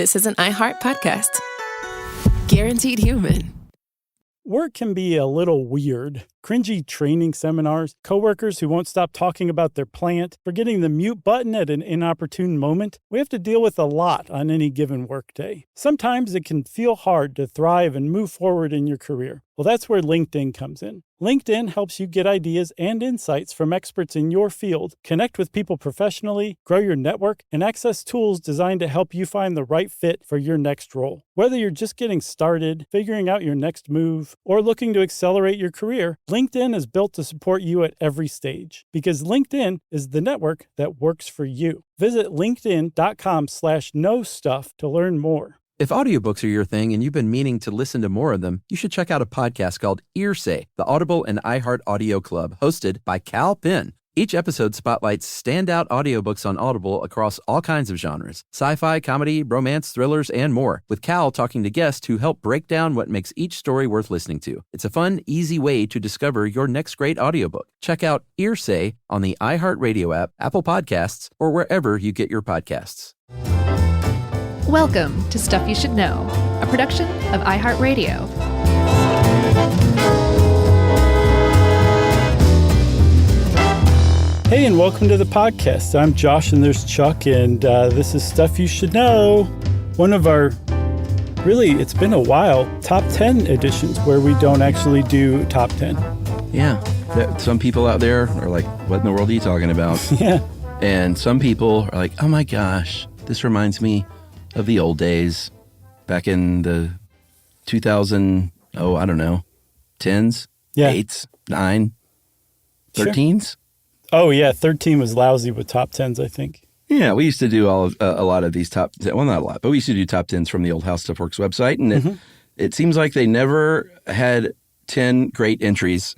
This is an iHeart podcast. Guaranteed human. Work can be a little weird. Cringy training seminars, coworkers who won't stop talking about their plant, forgetting the mute button at an inopportune moment. We have to deal with a lot on any given workday. Sometimes it can feel hard to thrive and move forward in your career. Well, that's where LinkedIn comes in. LinkedIn helps you get ideas and insights from experts in your field, connect with people professionally, grow your network, and access tools designed to help you find the right fit for your next role. Whether you're just getting started, figuring out your next move, or looking to accelerate your career, LinkedIn is built to support you at every stage because LinkedIn is the network that works for you. Visit linkedin.com/knowstuff to learn more. If audiobooks are your thing and you've been meaning to listen to more of them, you should check out a podcast called Herein, the Audible and iHeart Audio Club, hosted by Cal Penn. Each episode spotlights standout audiobooks on Audible across all kinds of genres: sci-fi, comedy, romance, thrillers, and more, with Cal talking to guests who help break down what makes each story worth listening to. It's a fun, easy way to discover your next great audiobook. Check out Herein on the iHeartRadio app, Apple Podcasts, or wherever you get your podcasts. Welcome to Stuff You Should Know, a production of iHeartRadio. Hey, and welcome to the podcast. I'm Josh, and there's Chuck, and this is Stuff You Should Know, one of our, really, it's been a while, top 10 editions where we don't actually do top 10. Yeah. Some people out there are like, what in the world are you talking about? Yeah. And some people are like, oh my gosh, this reminds me of the old days back in the 2000, I don't know, 10s, Yeah. 8s, 9, Sure. 13s. Oh, yeah, 13 was lousy with top 10s, I think. Yeah, we used to do a lot of these top, well, not a lot, but we used to do top 10s from the old How Stuff Works website. And it seems like they never had 10 great entries.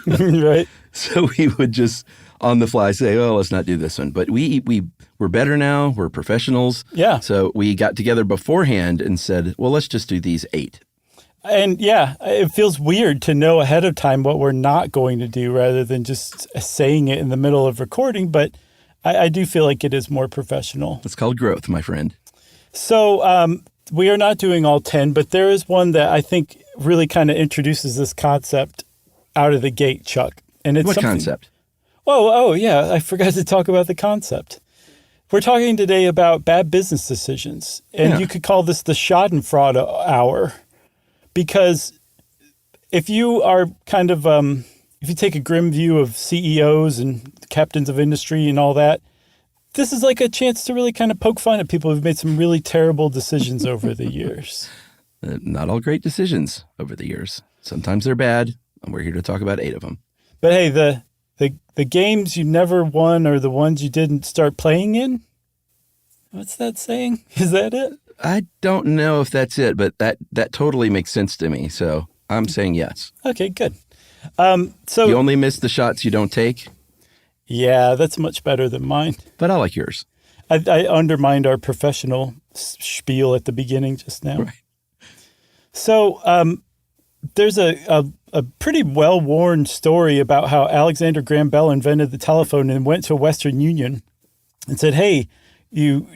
Right. So we would just on the fly say, oh, let's not do this one. But we're better now. We're professionals. Yeah. So we got together beforehand and said, well, let's just do these 8. And yeah, it feels weird to know ahead of time what we're not going to do rather than just saying it in the middle of recording. But I do feel like it is more professional. It's called growth, my friend. So we are not doing all 10, but there is one that I think really kind of introduces this concept out of the gate, Chuck. And it's What concept? Oh, yeah. I forgot to talk about the concept. We're talking today about bad business decisions. And you could call this the Schadenfreude hour. Because if you are kind of, if you take a grim view of CEOs and captains of industry and all that, this is like a chance to really kind of poke fun at people who've made some really terrible decisions over the years. Not all great decisions over the years. Sometimes they're bad, and we're here to talk about 8 of them. But hey, the games you never won are the ones you didn't start playing in? What's that saying? Is that it? I don't know if that's it, but that totally makes sense to me. So I'm saying yes. Okay, good. So you only miss the shots you don't take? Yeah, that's much better than mine. But I like yours. I undermined our professional spiel at the beginning just now. Right. So there's a pretty well-worn story about how Alexander Graham Bell invented the telephone and went to Western Union and said, hey, you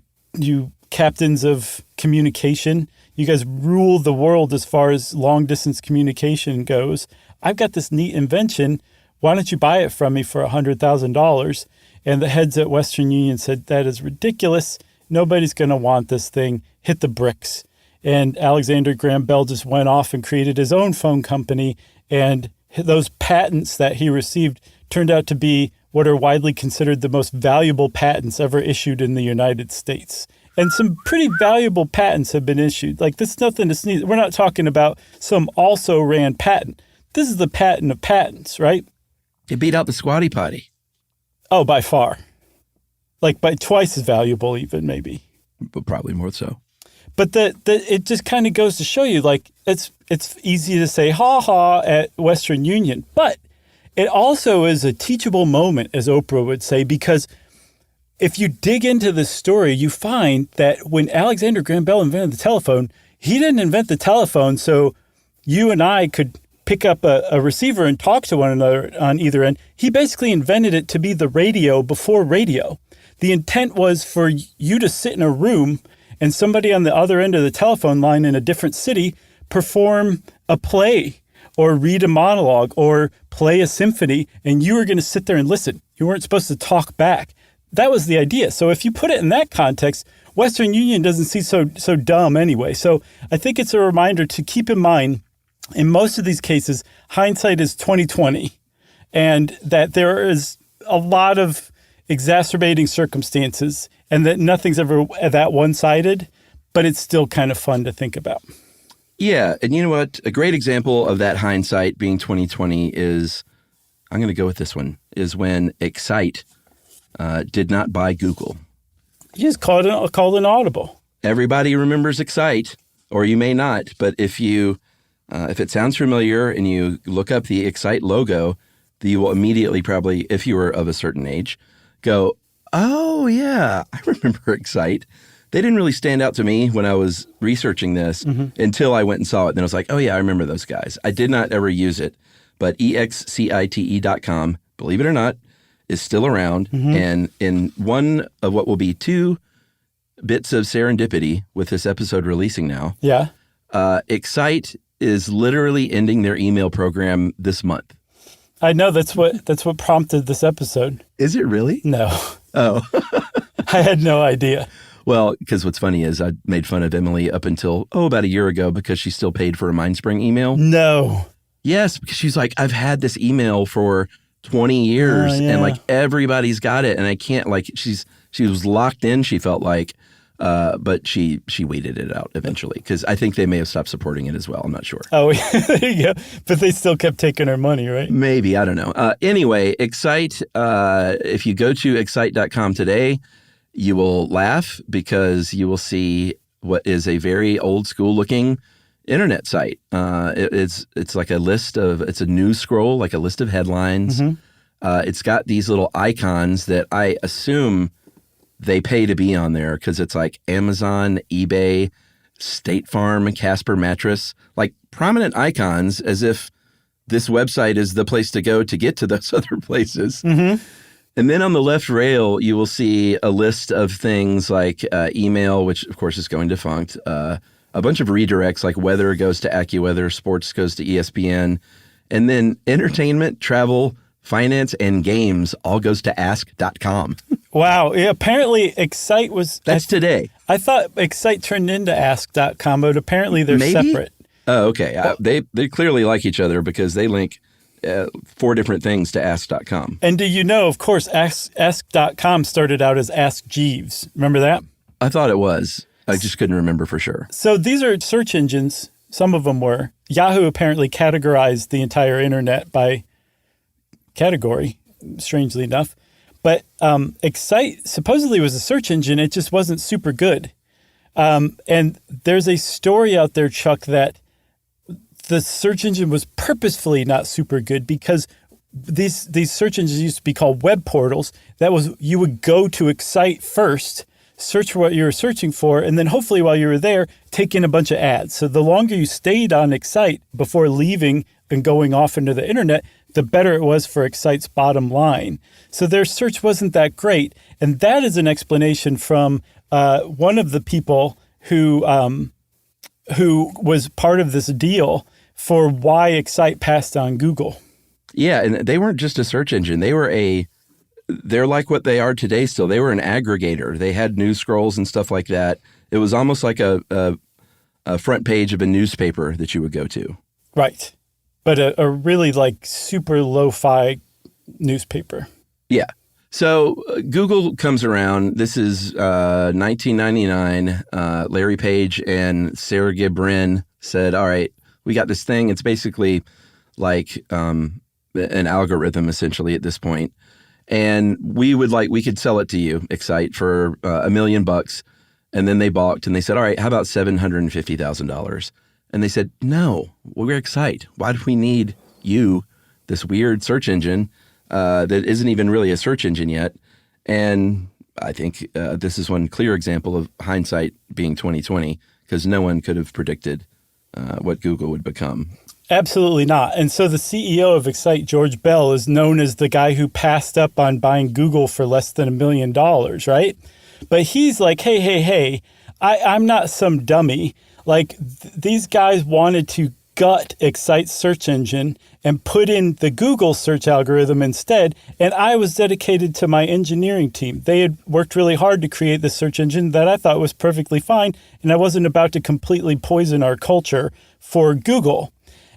captains of communication, you guys rule the world as far as long-distance communication goes. I've got this neat invention. Why don't you buy it from me for $100,000? And the heads at Western Union said, that is ridiculous. Nobody's going to want this thing. Hit the bricks. And Alexander Graham Bell just went off and created his own phone company. And those patents that he received turned out to be what are widely considered the most valuable patents ever issued in the United States. And some pretty valuable patents have been issued. Like, this is nothing to sneeze. We're not talking about some also-ran patent. This is the patent of patents, right? It beat out the Squatty Potty. Oh, by far. Like, by twice as valuable even, maybe. But probably more so. But it just kind of goes to show you, like, it's easy to say ha-ha at Western Union. But it also is a teachable moment, as Oprah would say, because if you dig into this story, you find that when Alexander Graham Bell invented the telephone, he didn't invent the telephone so you and I could pick up a receiver and talk to one another on either end. He basically invented it to be the radio before radio. The intent was for you to sit in a room and somebody on the other end of the telephone line in a different city perform a play or read a monologue or play a symphony, and you were going to sit there and listen. You weren't supposed to talk back. That was the idea. So if you put it in that context, Western Union doesn't seem so dumb anyway. So I think it's a reminder to keep in mind, in most of these cases, hindsight is 20/20, and that there is a lot of exacerbating circumstances and that nothing's ever that one-sided, but it's still kind of fun to think about. Yeah, and you know what? A great example of that hindsight being 20/20 is, I'm going to go with this one, is when Excite did not buy Google. You just called an audible. Everybody remembers Excite, or you may not, but if it sounds familiar and you look up the Excite logo, you will immediately probably, if you were of a certain age, go, oh yeah, I remember Excite. They didn't really stand out to me when I was researching this until I went and saw it. Then I was like, oh yeah, I remember those guys. I did not ever use it, but excite.com, believe it or not, is still around. And in one of what will be 2 bits of serendipity with this episode releasing now, Excite is literally ending their email program this month. I know that's what prompted this episode. Is it really? No. Oh. I had no idea. Well, because what's funny is I made fun of Emily up until, about a year ago because she still paid for a MindSpring email. No. Yes, because she's like, I've had this email for 20 years and like everybody's got it. And I can't, like, she was locked in, she felt like, but she weeded it out eventually because I think they may have stopped supporting it as well. I'm not sure. Oh, there you go. But they still kept taking her money, right? Maybe. I don't know. Anyway, Excite, if you go to excite.com today, you will laugh because you will see what is a very old school looking internet site. It's like it's a news scroll, like a list of headlines. It's got these little icons that I assume they pay to be on there because it's like Amazon, eBay, State Farm, Casper Mattress, like prominent icons as if this website is the place to go to get to those other places. And then on the left rail, you will see a list of things like email, which of course is going defunct, a bunch of redirects like weather goes to AccuWeather, sports goes to ESPN, and then entertainment, travel, finance, and games all goes to ask.com. Wow. Yeah, apparently Excite was... That's today. I thought Excite turned into ask.com, but apparently they're Maybe? separate. Oh, okay. They clearly like each other because they link 4 different things to ask.com. And do you know, of course, ask.com started out as Ask Jeeves. Remember that? I thought it was. I just couldn't remember for sure. So these are search engines. Some of them were. Yahoo apparently categorized the entire internet by category, strangely enough. But Excite supposedly was a search engine. It just wasn't super good. And there's a story out there, Chuck, that the search engine was purposefully not super good because these search engines used to be called web portals. That was, you would go to Excite first, search for what you were searching for, and then hopefully while you were there, take in a bunch of ads. So the longer you stayed on Excite before leaving and going off into the internet, the better it was for Excite's bottom line. So their search wasn't that great. And that is an explanation from one of the people who was part of this deal for why Excite passed on Google. Yeah, and they weren't just a search engine. They're like what they are today still. They were an aggregator. They had news scrolls and stuff like that. It was almost like a front page of a newspaper that you would go to. Right. But a really like super lo-fi newspaper. Yeah. So Google comes around. This is 1999. Larry Page and Sergey Brin said, all right, we got this thing. It's basically like an algorithm essentially at this point. And we could sell it to you, Excite, for $1 million. And then they balked and they said, all right, how about $750,000? And they said, no, we're Excite. Why do we need you, this weird search engine that isn't even really a search engine yet? And I think this is one clear example of hindsight being 20/20 because no one could have predicted what Google would become. Absolutely not. And so the CEO of Excite, George Bell, is known as the guy who passed up on buying Google for less than $1 million, right? But he's like, hey, I'm not some dummy. Like, these guys wanted to gut Excite's search engine and put in the Google search algorithm instead. And I was dedicated to my engineering team. They had worked really hard to create this search engine that I thought was perfectly fine. And I wasn't about to completely poison our culture for Google.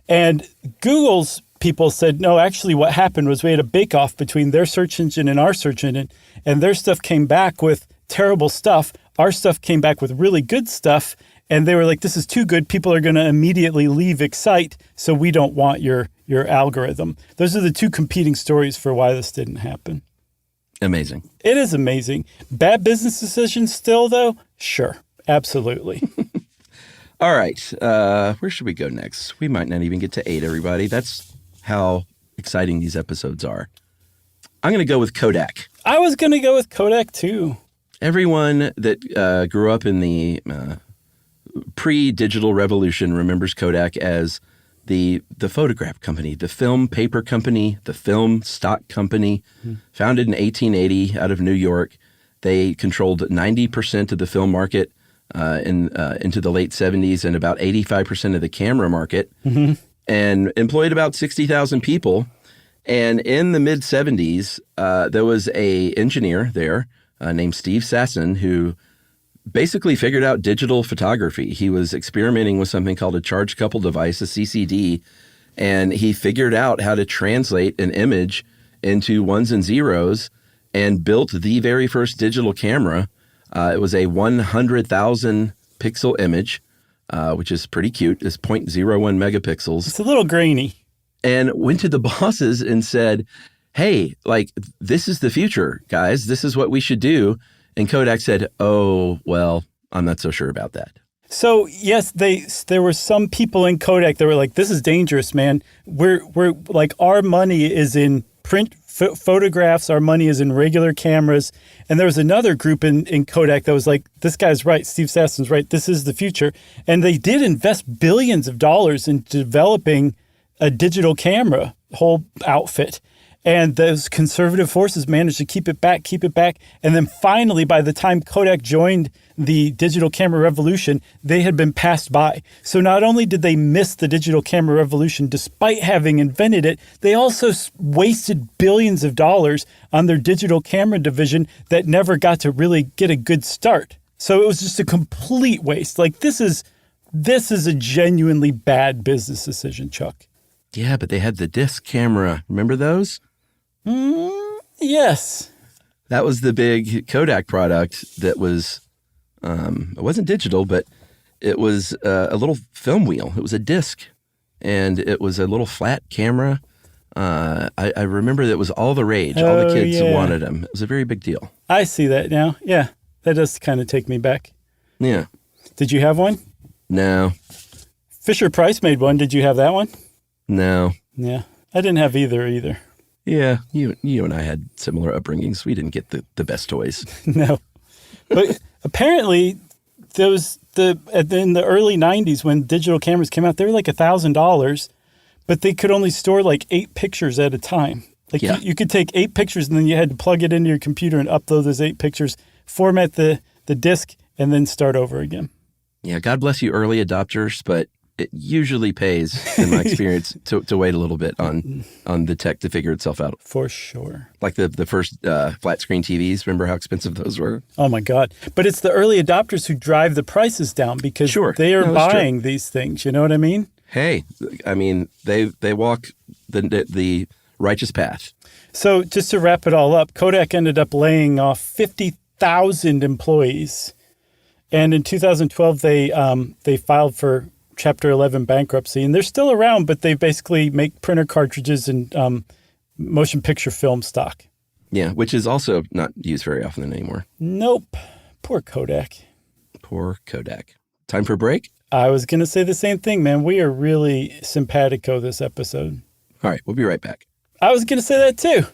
And Google's people said, no, actually what happened was we had a bake-off between their search engine and our search engine. And their stuff came back with terrible stuff. Our stuff came back with really good stuff. And they were like, this is too good. People are going to immediately leave Excite, so we don't want your algorithm. Those are the two competing stories for why this didn't happen. Amazing. It is amazing. Bad business decisions still, though? Sure. Absolutely. All right. Where should we go next? We might not even get to 8, everybody. That's how exciting these episodes are. I'm going to go with Kodak. I was going to go with Kodak, too. Everyone that grew up in the pre-digital revolution remembers Kodak as the photograph company, the film paper company, the film stock company. Founded in 1880 out of New York. They controlled 90% of the film market into the late 70s and about 85% of the camera market, and employed about 60,000 people. And in the mid-70s, there was a engineer there named Steve Sasson who basically figured out digital photography. He was experimenting with something called a charge coupled device, a CCD, and he figured out how to translate an image into ones and zeros and built the very first digital camera. It was a 100,000 pixel image, which is pretty cute. It's 0.01 megapixels. It's a little grainy. And went to the bosses and said, hey, like, this is the future, guys. This is what we should do. And Kodak said, oh, well, I'm not so sure about that. So, yes, there were some people in Kodak that were like, this is dangerous, man. We're like, our money is in print photographs. Our money is in regular cameras. And there was another group in Kodak that was like, this guy's right. Steve Sasson's right. This is the future. And they did invest billions of dollars in developing a digital camera whole outfit. And those conservative forces managed to keep it back. And then finally, by the time Kodak joined the digital camera revolution, they had been passed by. So not only did they miss the digital camera revolution despite having invented it, they also wasted billions of dollars on their digital camera division that never got to really get a good start. So it was just a complete waste. Like, this is a genuinely bad business decision, Chuck. Yeah, but they had the disc camera. Remember those? Yes. That was the big Kodak product that was, it wasn't digital, but it was a little film wheel. It was a disc, and it was a little flat camera. I remember that it was all the rage. All the kids wanted them. It was a very big deal. I see that now. Yeah, that does kind of take me back. Yeah. Did you have one? No. Fisher-Price made one. Did you have that one? No. Yeah. I didn't have either. Yeah, you and I had similar upbringings. We didn't get the best toys. No. But apparently, in the early 90s when digital cameras came out, they were like $1,000, but they could only store like 8 pictures at a time. Like, you could take 8 pictures and then you had to plug it into your computer and upload those 8 pictures, format the disc, and then start over again. Yeah, God bless you early adopters, but it usually pays, in my experience, to wait a little bit on the tech to figure itself out. For sure. Like the first flat screen TVs. Remember how expensive those were? Oh, my God. But it's the early adopters who drive the prices down because they are buying these things. You know what I mean? Hey, I mean, they walk the righteous path. So just to wrap it all up, Kodak ended up laying off 50,000 employees. And in 2012, they filed for Chapter 11 bankruptcy, and they're still around, but they basically make printer cartridges and motion picture film stock. Yeah, which is also not used very often anymore. Nope. Poor Kodak. Poor Kodak. Time for a break? I was going to say the same thing, man. We are really simpatico this episode. All right, we'll be right back. I was going to say that too.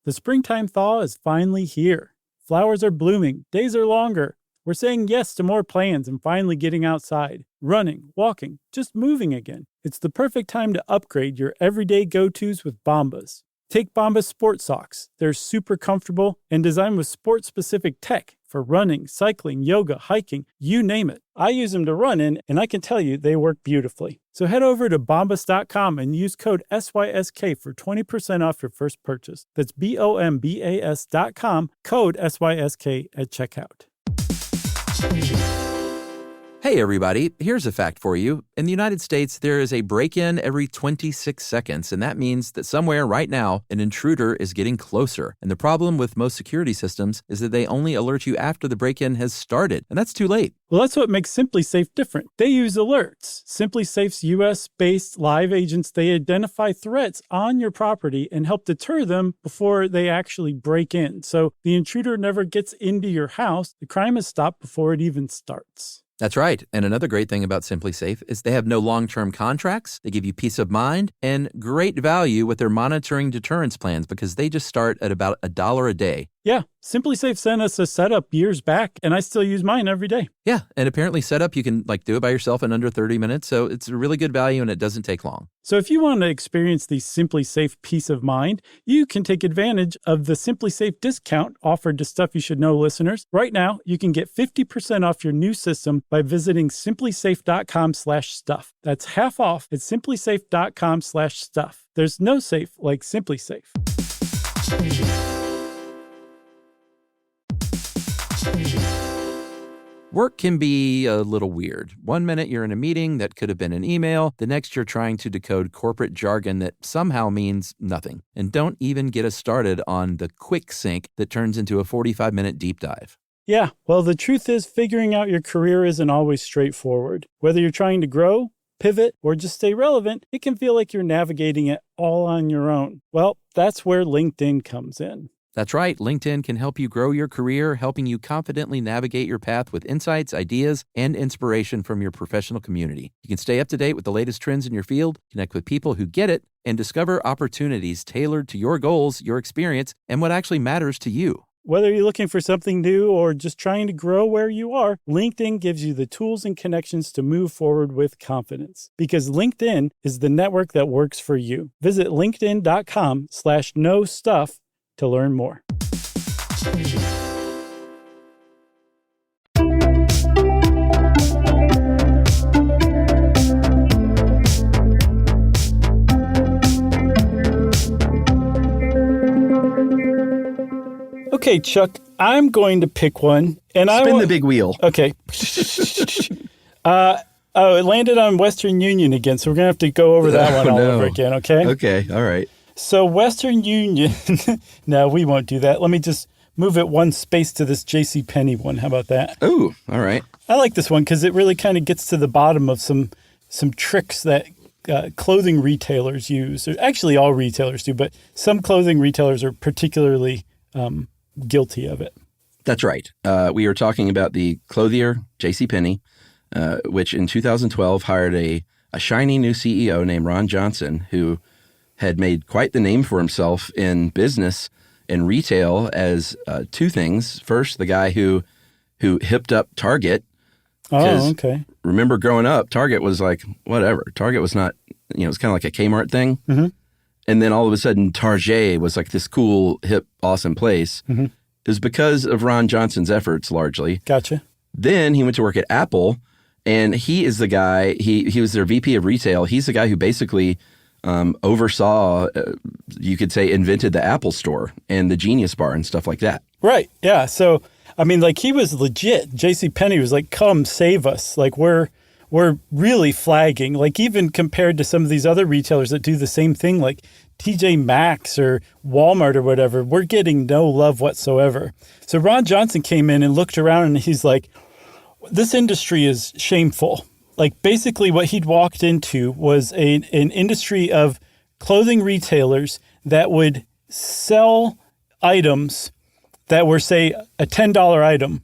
The springtime thaw is finally here. Flowers are blooming. Days are longer. We're saying yes to more plans and finally getting outside. running, walking, just moving again. It's the perfect time to upgrade your everyday go-tos with Bombas. Take Bombas sport socks. They're super comfortable and designed with sport-specific tech for running, cycling, yoga, hiking, you name it. I use them to run in, and I can tell you they work beautifully. So head over to bombas.com and use code SYSK for 20% off your first purchase. That's BOMBAS.com, code SYSK at checkout. Hey, everybody, here's a fact for you. In the United States, there is a break-in every 26 seconds, and that means that somewhere right now, an intruder is getting closer. And the problem with most security systems is that they only alert you after the break-in has started, and that's too late. Well, that's what makes SimpliSafe different. They use alerts. SimpliSafe's US-based live agents, they identify threats on your property and help deter them before they actually break in. So the intruder never gets into your house. The crime is stopped before it even starts. That's right. And another great thing about SimpliSafe is they have no long-term contracts. They give you peace of mind and great value with their monitoring deterrence plans because they just start at about $1 a day. Yeah, SimpliSafe sent us a setup years back, and I still use mine every day. Yeah, and apparently setup, you can do it by yourself in under 30 minutes, so it's a really good value and it doesn't take long. So if you want to experience the SimpliSafe peace of mind, you can take advantage of the SimpliSafe discount offered to Stuff You Should Know listeners. Right now, you can get 50% off your new system by visiting simplisafe.com/stuff. That's half off at simplisafe.com/stuff. There's no safe like SimpliSafe. Work can be a little weird. One minute you're in a meeting that could have been an email. The next you're trying to decode corporate jargon that somehow means nothing. And don't even get us started on the quick sync that turns into a 45-minute deep dive. Yeah, well, the truth is figuring out your career isn't always straightforward. Whether you're trying to grow, pivot, or just stay relevant, it can feel like you're navigating it all on your own. Well, that's where LinkedIn comes in. That's right. LinkedIn can help you grow your career, helping you confidently navigate your path with insights, ideas, and inspiration from your professional community. You can stay up to date with the latest trends in your field, connect with people who get it, and discover opportunities tailored to your goals, your experience, and what actually matters to you. Whether you're looking for something new or just trying to grow where you are, LinkedIn gives you the tools and connections to move forward with confidence. Because LinkedIn is the network that works for you. Visit linkedin.com/knowstuff to learn more. Okay, Chuck, I'm going to pick one. And Spin the big wheel. Okay. It landed on Western Union again, so we're going to have to go over that one all over again, okay? Okay, all right. So Western Union, no, we won't do that. Let me just move it one space to this JCPenney one. How about that? Oh, all right. I like this one because it really kind of gets to the bottom of some tricks that clothing retailers use. Or actually, all retailers do, but some clothing retailers are particularly guilty of it. That's right. We are talking about the clothier, JCPenney, which in 2012 hired a shiny new CEO named Ron Johnson, who had made quite the name for himself in business and retail as two things. First, the guy who hipped up Target. Oh, okay. Remember growing up, Target was like, whatever. Target was not, it's kind of like a Kmart thing. Mm-hmm. And then all of a sudden, Target was like this cool, hip, awesome place. Mm-hmm. It was because of Ron Johnson's efforts, largely. Gotcha. Then he went to work at Apple, and he is the guy, he was their VP of retail. He's the guy who basically oversaw, you could say, invented the Apple Store and the Genius Bar and stuff like that. Right. Yeah. So, I mean, like he was legit. JCPenney was like, come save us. Like we're really flagging, like even compared to some of these other retailers that do the same thing, like TJ Maxx or Walmart or whatever, we're getting no love whatsoever. So Ron Johnson came in and looked around and he's like, this industry is shameful. Like basically what he'd walked into was an industry of clothing retailers that would sell items that were, say, a $10 item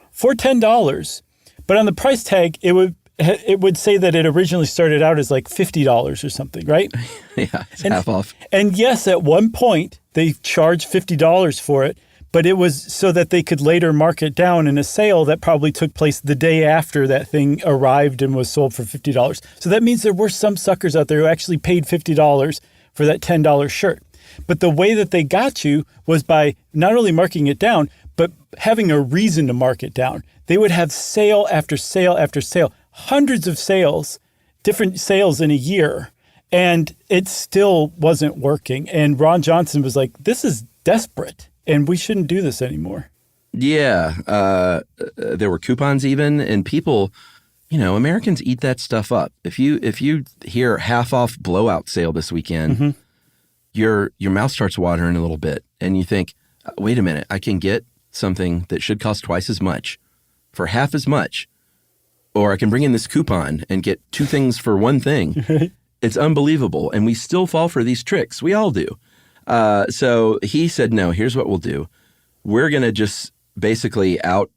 for $10. But on the price tag, it would say that it originally started out as like $50 or something, right? Yeah, it's half off. And yes, at one point, they charged $50 for it. but it was so that they could later mark it down in a sale that probably took place the day after that thing arrived and was sold for $50. So that means there were some suckers out there who actually paid $50 for that $10 shirt. But the way that they got you was by not only marking it down, but having a reason to mark it down. They would have sale after sale after sale, hundreds of sales, different sales in a year, and it still wasn't working. And Ron Johnson was like, this is desperate, and we shouldn't do this anymore. Yeah. There were coupons even, and people, Americans eat that stuff up. If you hear half off blowout sale this weekend, your mouth starts watering a little bit, and you think, wait a minute, I can get something that should cost twice as much for half as much, or I can bring in this coupon and get two things for one thing. It's unbelievable, and we still fall for these tricks. We all do. So he said, no, here's what we'll do. We're going to just basically out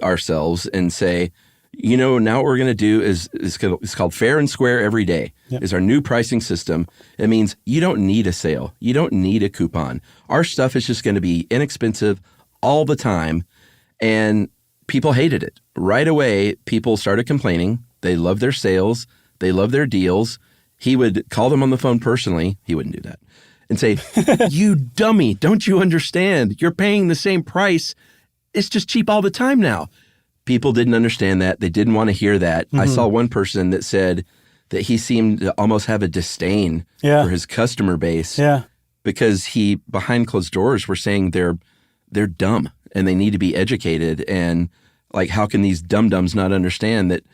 ourselves and say, now what we're going to do is it's called fair and square every day. Yep. Is our new pricing system. It means you don't need a sale. You don't need a coupon. Our stuff is just going to be inexpensive all the time. And people hated it. Right away, people started complaining. They love their sales. They love their deals. He would call them on the phone personally. He wouldn't do that. And say, you dummy, don't you understand? You're paying the same price. It's just cheap all the time now. People didn't understand that. They didn't want to hear that. I saw one person that said that he seemed to almost have a disdain for his customer base because he, behind closed doors, were saying they're dumb and they need to be educated. And like, how can these dum-dums not understand that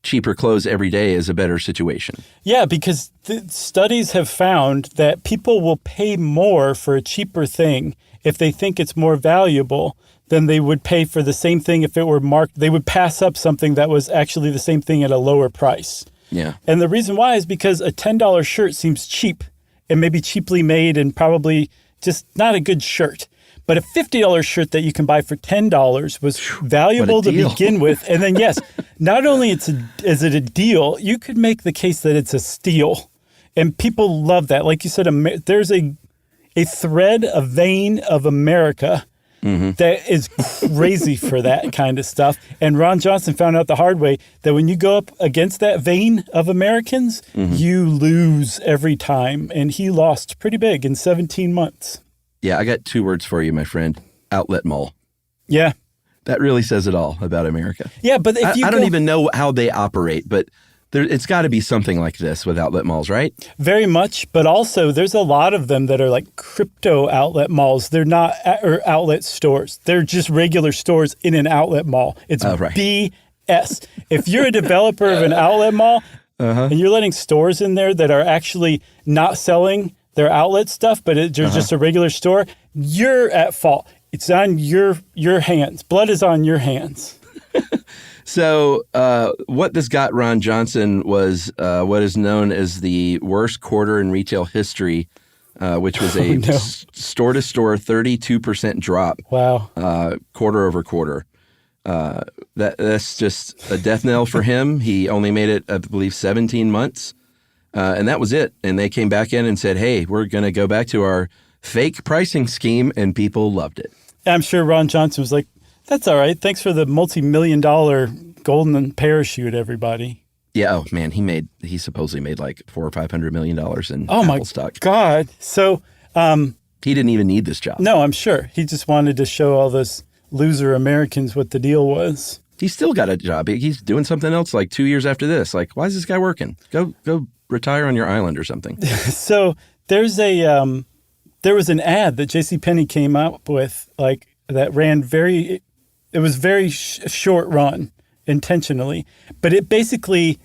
cheaper clothes every day is a better situation? Yeah, because the studies have found that people will pay more for a cheaper thing if they think it's more valuable than they would pay for the same thing if it were marked. They would pass up something that was actually the same thing at a lower price. Yeah. And the reason why is because a $10 shirt seems cheap and maybe cheaply made and probably just not a good shirt. But a $50 shirt that you can buy for $10 was valuable to begin with. And then, yes, not only is it a deal, you could make the case that it's a steal. And people love that. Like you said, there's a thread, a vein of America that is crazy for that kind of stuff. And Ron Johnson found out the hard way that when you go up against that vein of Americans, you lose every time. And he lost pretty big in 17 months. Yeah, I got two words for you, my friend. Outlet mall. Yeah. That really says it all about America. Yeah, but if I don't even know how they operate, but it's got to be something like this with outlet malls, right? Very much, but also there's a lot of them that are like crypto outlet malls. They're not or outlet stores. They're just regular stores in an outlet mall. It's BS. If you're a developer of an outlet mall and you're letting stores in there that are actually not selling their outlet stuff, but they're just a regular store, you're at fault. It's on your hands. Blood is on your hands. So what this got Ron Johnson was what is known as the worst quarter in retail history, which was a store-to-store 32% drop. Wow. Quarter over quarter. That's just a death knell for him. He only made it, I believe, 17 months. And that was it. And they came back in and said, hey, we're going to go back to our fake pricing scheme, and people loved it. I'm sure Ron Johnson was like, that's all right. Thanks for the multi-million-dollar golden parachute, everybody. Yeah. Oh, man. He supposedly made like $400 or $500 million in Apple stock. Oh, my God. So he didn't even need this job. No, I'm sure. He just wanted to show all those loser Americans what the deal was. He's still got a job. He's doing something else like 2 years after this. Like, why is this guy working? Go retire on your island or something. So there's there was an ad that JCPenney came up with, like, that ran it was very short run intentionally, but it basically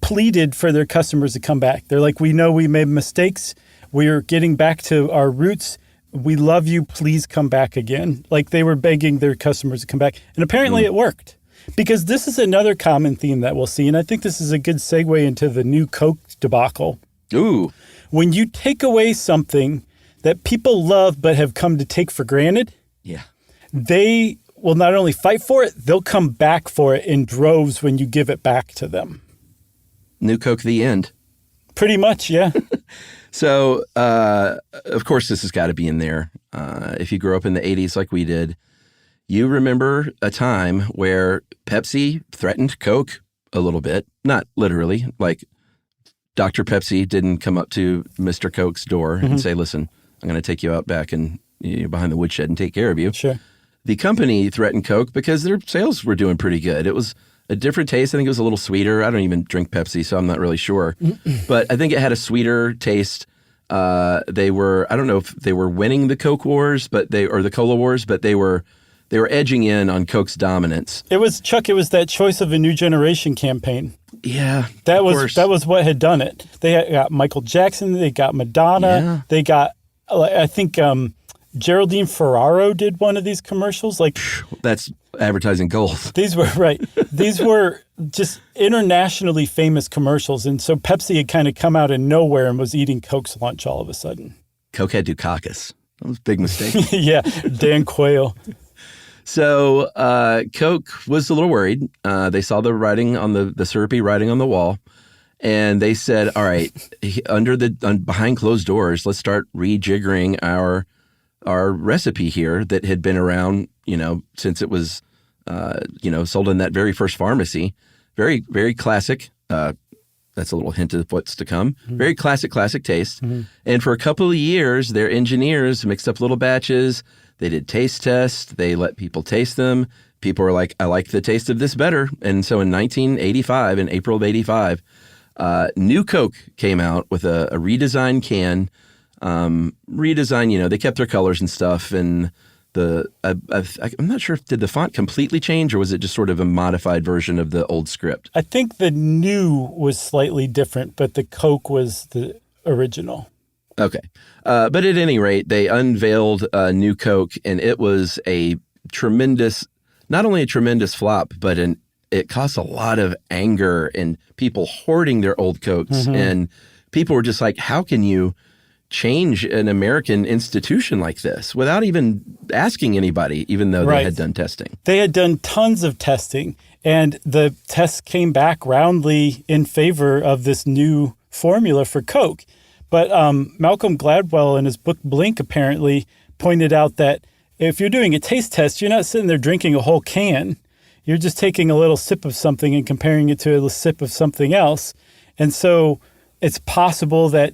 pleaded for their customers to come back. They're like, we know we made mistakes. We're getting back to our roots. We love you. Please come back again. Like, they were begging their customers to come back. And apparently it worked, because this is another common theme that we'll see. And I think this is a good segue into the new Coke debacle. Ooh. When you take away something that people love but have come to take for granted, they will not only fight for it, they'll come back for it in droves when you give it back to them. New Coke, the end. Pretty much, yeah. So, of course, this has got to be in there. If you grew up in the 80s like we did, you remember a time where Pepsi threatened Coke a little bit. Not literally, like Dr. Pepsi didn't come up to Mr. Coke's door and say, listen, I'm going to take you out back and behind the woodshed and take care of you. Sure. The company threatened Coke because their sales were doing pretty good. It was a different taste. I think it was a little sweeter. I don't even drink Pepsi, so I'm not really sure. But I think it had a sweeter taste. I don't know if they were winning the Coke wars, or the Cola wars, but they were edging in on Coke's dominance. It was that choice of a new generation campaign. Yeah, that was what had done it. They got Michael Jackson, they got Madonna, they got, I think Geraldine Ferraro did one of these commercials. Like, that's advertising gold. These were right. These were just internationally famous commercials, and so Pepsi had kind of come out of nowhere and was eating Coke's lunch all of a sudden. Coke had Dukakis. That was a big mistake. Yeah, Dan Quayle. So Coke was a little worried. They saw the writing on the syrupy writing on the wall, and they said, "All right, behind closed doors, let's start rejiggering our recipe here that had been around, since it was, sold in that very first pharmacy. Very, very classic. That's a little hint of what's to come. Very classic taste. And for a couple of years, their engineers mixed up little batches. They did taste tests. They let people taste them. People were like, I like the taste of this better. And so in 1985, in April of 85, New Coke came out with a redesigned can. They kept their colors and stuff. And I'm not sure, did the font completely change, or was it just sort of a modified version of the old script? I think the new was slightly different, but the Coke was the original. Okay. But at any rate, they unveiled New Coke, and it was not only a tremendous flop, but it caused a lot of anger and people hoarding their old Cokes. And people were just like, how can you change an American institution like this without even asking anybody, even though they had done testing? They had done tons of testing, and the tests came back roundly in favor of this new formula for Coke. But Malcolm Gladwell in his book Blink apparently pointed out that if you're doing a taste test, you're not sitting there drinking a whole can. You're just taking a little sip of something and comparing it to a sip of something else. And so it's possible that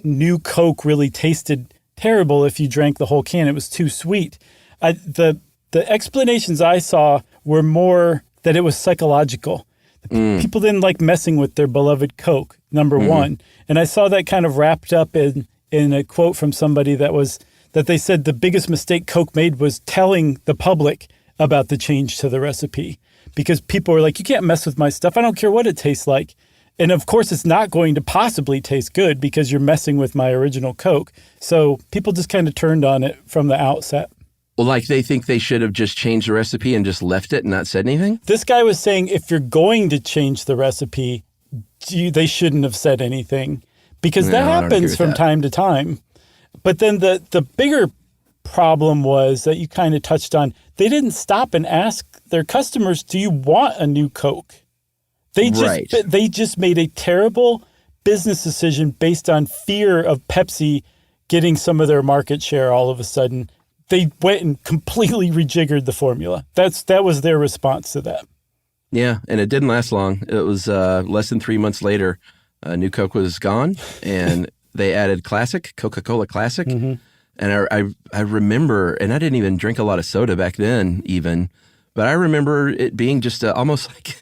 New Coke really tasted terrible if you drank the whole can. It was too sweet. The explanations I saw were more that it was psychological. People didn't like messing with their beloved Coke, number one. And I saw that kind of wrapped up in a quote from somebody that they said the biggest mistake Coke made was telling the public about the change to the recipe, because people were like, you can't mess with my stuff. I don't care what it tastes like. And of course, it's not going to possibly taste good because you're messing with my original Coke. So people just kind of turned on it from the outset. Well, like they think they should have just changed the recipe and just left it and not said anything? This guy was saying if you're going to change the recipe, they shouldn't have said anything, because that happens from time to time. But then the bigger problem was that you kind of touched on. They didn't stop and ask their customers, do you want a new Coke? They just made a terrible business decision based on fear of Pepsi getting some of their market share all of a sudden. They went and completely rejiggered the formula. That was their response to that. Yeah, and it didn't last long. It was less than 3 months later, New Coke was gone, and they added Classic, Coca-Cola Classic. And I remember, and I didn't even drink a lot of soda back then even, but I remember it being just almost like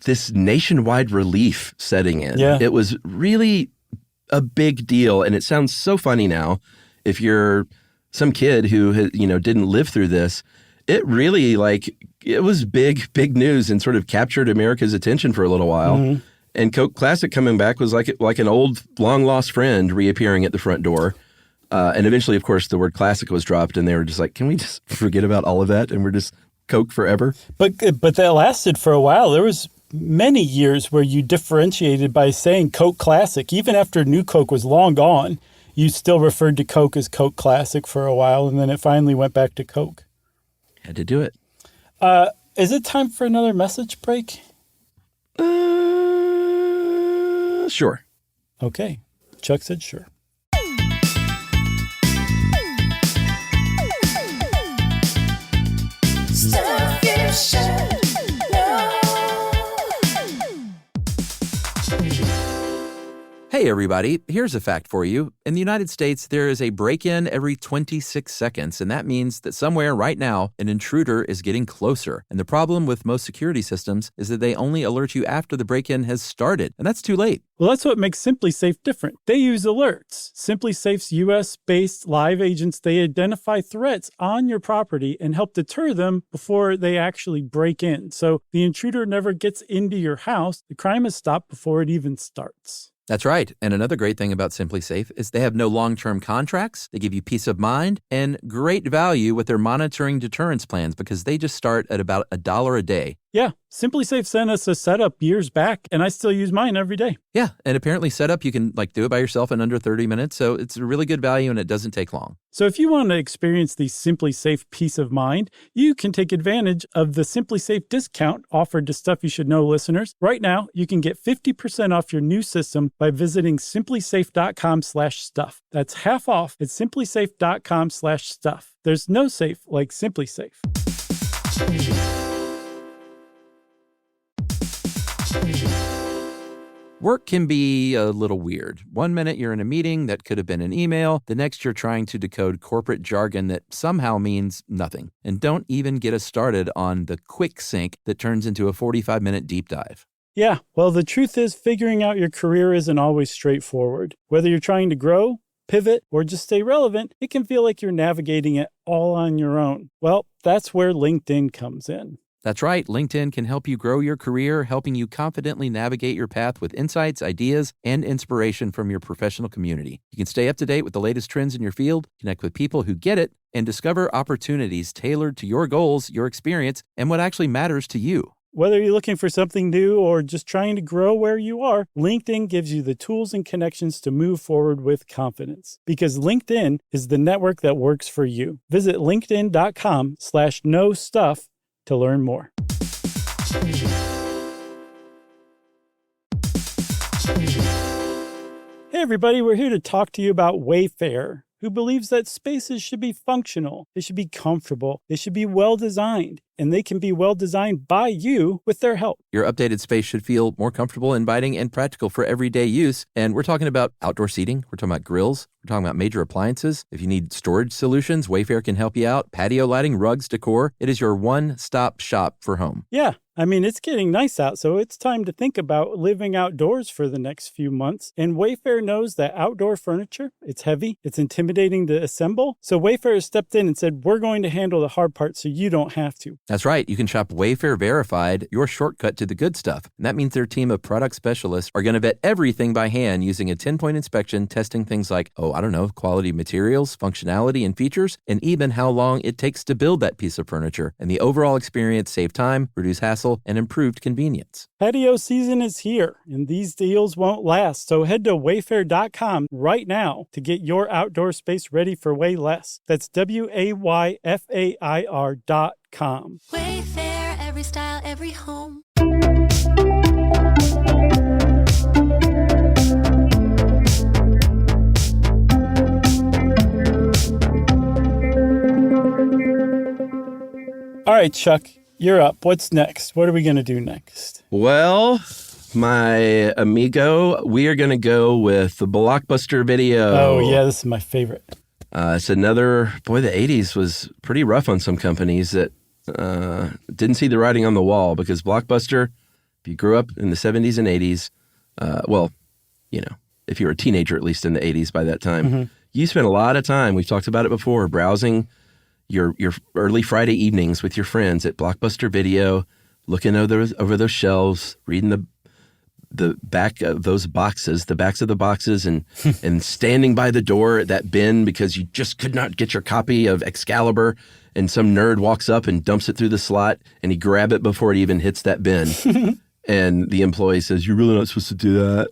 this nationwide relief setting in. Yeah. It was really a big deal, and it sounds so funny now. If you're some kid who didn't live through this, it really it was big news and sort of captured America's attention for a little while. And Coke Classic coming back was like an old long lost friend reappearing at the front door. And eventually, of course, the word classic was dropped, and they were just like, can we just forget about all of that and we're just Coke forever? But that lasted for a while. There was many years where you differentiated by saying Coke Classic. Even after New Coke was long gone, you still referred to Coke as Coke Classic for a while, and then it finally went back to Coke. Had to do it. Is it time for another message break? Sure. Okay. Chuck said sure. Hey, everybody. Here's a fact for you. In the United States, there is a break-in every 26 seconds, and that means that somewhere right now, an intruder is getting closer. And the problem with most security systems is that they only alert you after the break-in has started, and that's too late. Well, that's what makes SimpliSafe different. They use alerts. SimpliSafe's U.S.-based live agents, they identify threats on your property and help deter them before they actually break in. So the intruder never gets into your house. The crime is stopped before it even starts. That's right. And another great thing about SimpliSafe is they have no long-term contracts. They give you peace of mind and great value with their monitoring deterrence plans because they just start at about $1 a day. Yeah, SimpliSafe sent us a setup years back, and I still use mine every day. Yeah, and apparently setup, you can do it by yourself in under 30 minutes. So it's a really good value and it doesn't take long. So if you want to experience the SimpliSafe peace of mind, you can take advantage of the SimpliSafe discount offered to Stuff You Should Know listeners. Right now, you can get 50% off your new system by visiting simplisafe.com/stuff. That's half off at simplisafe.com/stuff. There's no safe like SimpliSafe. Work can be a little weird. One minute you're in a meeting that could have been an email. The next you're trying to decode corporate jargon that somehow means nothing. And don't even get us started on the quick sync that turns into a 45-minute deep dive. Yeah, well, the truth is figuring out your career isn't always straightforward. Whether you're trying to grow, pivot, or just stay relevant, it can feel like you're navigating it all on your own. Well, that's where LinkedIn comes in. That's right. LinkedIn can help you grow your career, helping you confidently navigate your path with insights, ideas, and inspiration from your professional community. You can stay up to date with the latest trends in your field, connect with people who get it, and discover opportunities tailored to your goals, your experience, and what actually matters to you. Whether you're looking for something new or just trying to grow where you are, LinkedIn gives you the tools and connections to move forward with confidence. Because LinkedIn is the network that works for you. Visit linkedin.com/knowstuff to learn more. Hey everybody, we're here to talk to you about Wayfair, who believes that spaces should be functional, they should be comfortable, they should be well designed, and they can be well designed by you with their help. Your updated space should feel more comfortable, inviting, and practical for everyday use. And we're talking about outdoor seating. We're talking about grills. We're talking about major appliances. If you need storage solutions, Wayfair can help you out. Patio lighting, rugs, decor. It is your one-stop shop for home. Yeah. I mean, it's getting nice out, so it's time to think about living outdoors for the next few months. And Wayfair knows that outdoor furniture, it's heavy, it's intimidating to assemble. So Wayfair has stepped in and said, we're going to handle the hard part so you don't have to. That's right. You can shop Wayfair Verified, your shortcut to the good stuff. And that means their team of product specialists are going to vet everything by hand using a 10-point inspection, testing things like, quality materials, functionality, and features, and even how long it takes to build that piece of furniture. And the overall experience save time, reduce hassle, and improved convenience. Patio season is here, and these deals won't last. So head to wayfair.com right now to get your outdoor space ready for way less. That's WAYFAIR.com. Wayfair, every style, every home. All right, Chuck, you're up. What's next? What are we going to do next? Well, my amigo, we are going to go with the Blockbuster Video. Oh, yeah, this is my favorite. It's another, the 80s was pretty rough on some companies that didn't see the writing on the wall because Blockbuster, if you grew up in the 70s and 80s, if you were a teenager, at least in the 80s by that time, you spent a lot of time, we've talked about it before, browsing your early Friday evenings with your friends at Blockbuster Video, looking over those shelves, reading the back of those boxes, the backs of the boxes, and and standing by the door at that bin because you just could not get your copy of Excalibur, and some nerd walks up and dumps it through the slot, and he grab it before it even hits that bin. And the employee says, "You're really not supposed to do that."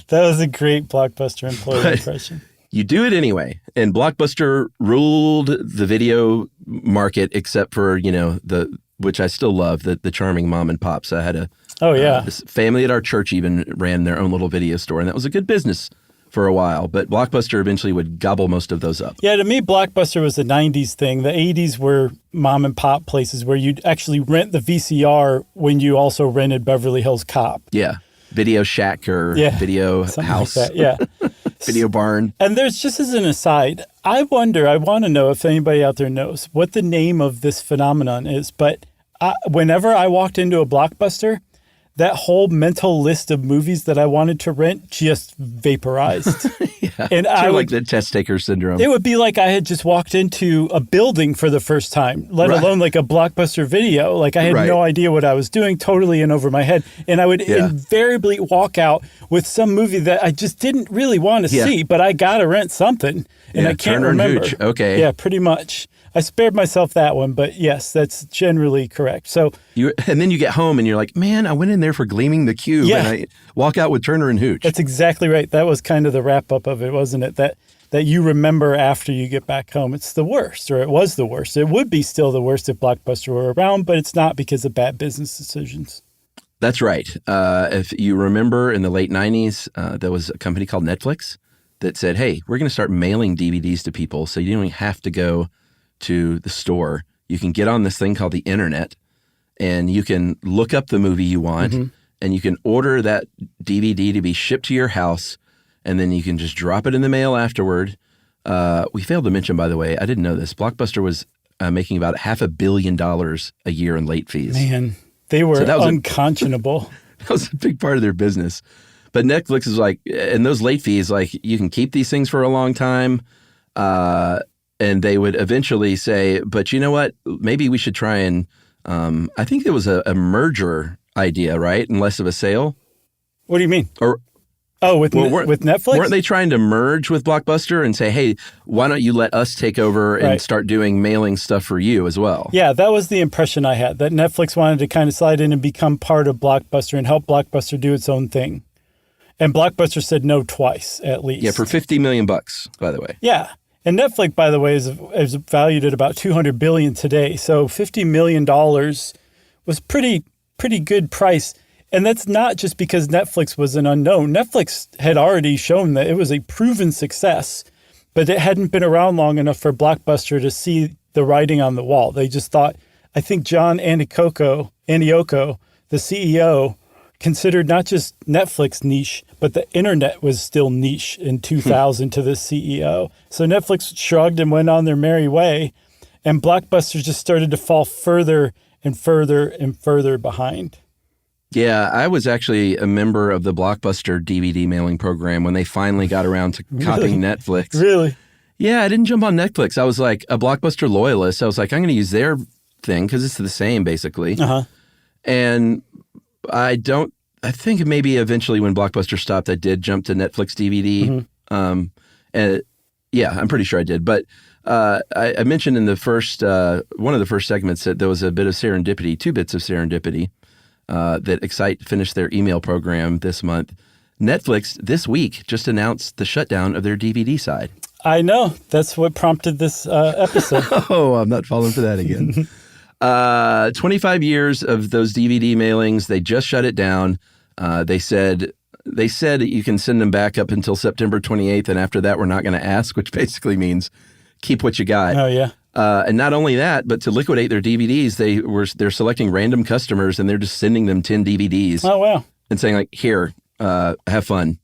That was a great Blockbuster employee impression. You do it anyway. And Blockbuster ruled the video market except for, which I still love, the charming mom and pops. I had this family at our church even ran their own little video store, and that was a good business for a while. But Blockbuster eventually would gobble most of those up. Yeah, to me, Blockbuster was a 90s thing. The 80s were mom and pop places where you'd actually rent the VCR when you also rented Beverly Hills Cop. Yeah. Video Shack or Video House. Like that, yeah. Video Barn. And there's, just as an aside, I want to know if anybody out there knows what the name of this phenomenon is. But whenever I walked into a Blockbuster, that whole mental list of movies that I wanted to rent just vaporized. Yeah. And I like the test taker syndrome. It would be like I had just walked into a building for the first time, let alone like a Blockbuster Video. Like I had no idea what I was doing, totally in over my head. And I would invariably walk out with some movie that I just didn't really want to see, but I got to rent something. And I can't Turner remember. And Hooch. Okay. Yeah, pretty much. I spared myself that one, but yes, that's generally correct. So and then you get home and you're like, man, I went in there for Gleaming the Cube, and I walk out with Turner and Hooch. That's exactly right. That was kind of the wrap up of it, wasn't it? That you remember after you get back home. It's the worst, or it was the worst. It would be still the worst if Blockbuster were around, but it's not because of bad business decisions. That's right. If you remember in the late 90s, there was a company called Netflix that said, hey, we're going to start mailing DVDs to people so you don't even have to go to the store. You can get on this thing called the internet and you can look up the movie you want and you can order that DVD to be shipped to your house, and then you can just drop it in the mail afterward. We failed to mention, by the way, I didn't know this, Blockbuster was making about $500 million a year in late fees. Man, they were unconscionable. That was a big part of their business. But Netflix is like, and those late fees, like you can keep these things for a long time. And they would eventually say, but you know what? Maybe we should try and, I think it was a merger idea, right? And less of a sale. What do you mean? Or with Netflix? Weren't they trying to merge with Blockbuster and say, hey, why don't you let us take over and start doing mailing stuff for you as well? Yeah, that was the impression I had, that Netflix wanted to kind of slide in and become part of Blockbuster and help Blockbuster do its own thing. And Blockbuster said no twice, at least. Yeah, for $50 million, by the way. Yeah. And Netflix, by the way, is valued at about $200 billion today. So $50 million was pretty good price. And that's not just because Netflix was an unknown. Netflix had already shown that it was a proven success, but it hadn't been around long enough for Blockbuster to see the writing on the wall. They just thought, I think John Antioco, the CEO, considered not just Netflix niche, but the internet was still niche in 2000 to the CEO. So Netflix shrugged and went on their merry way, and Blockbuster just started to fall further and further and further behind. Yeah, I was actually a member of the Blockbuster DVD mailing program when they finally got around to copying Netflix. Really? Yeah, I didn't jump on Netflix. I was like a Blockbuster loyalist. I was like, I'm going to use their thing because it's the same, basically. And I think maybe eventually when Blockbuster stopped, I did jump to Netflix DVD. And yeah, I'm pretty sure I did. But I mentioned in the first, one of the first segments that there was a bit of serendipity, 2 bits of serendipity, that Excite finished their email program this month. Netflix this week just announced the shutdown of their DVD side. I know. That's what prompted this episode. Oh, I'm not falling for that again. 25 years of those DVD mailings. They just shut it down. They said you can send them back up until September 28th, and after that, we're not going to ask, which basically means keep what you got. Oh, yeah. And not only that, but to liquidate their DVDs, they're selecting random customers, and they're just sending them 10 DVDs. Oh, wow. And saying, like, here, have fun.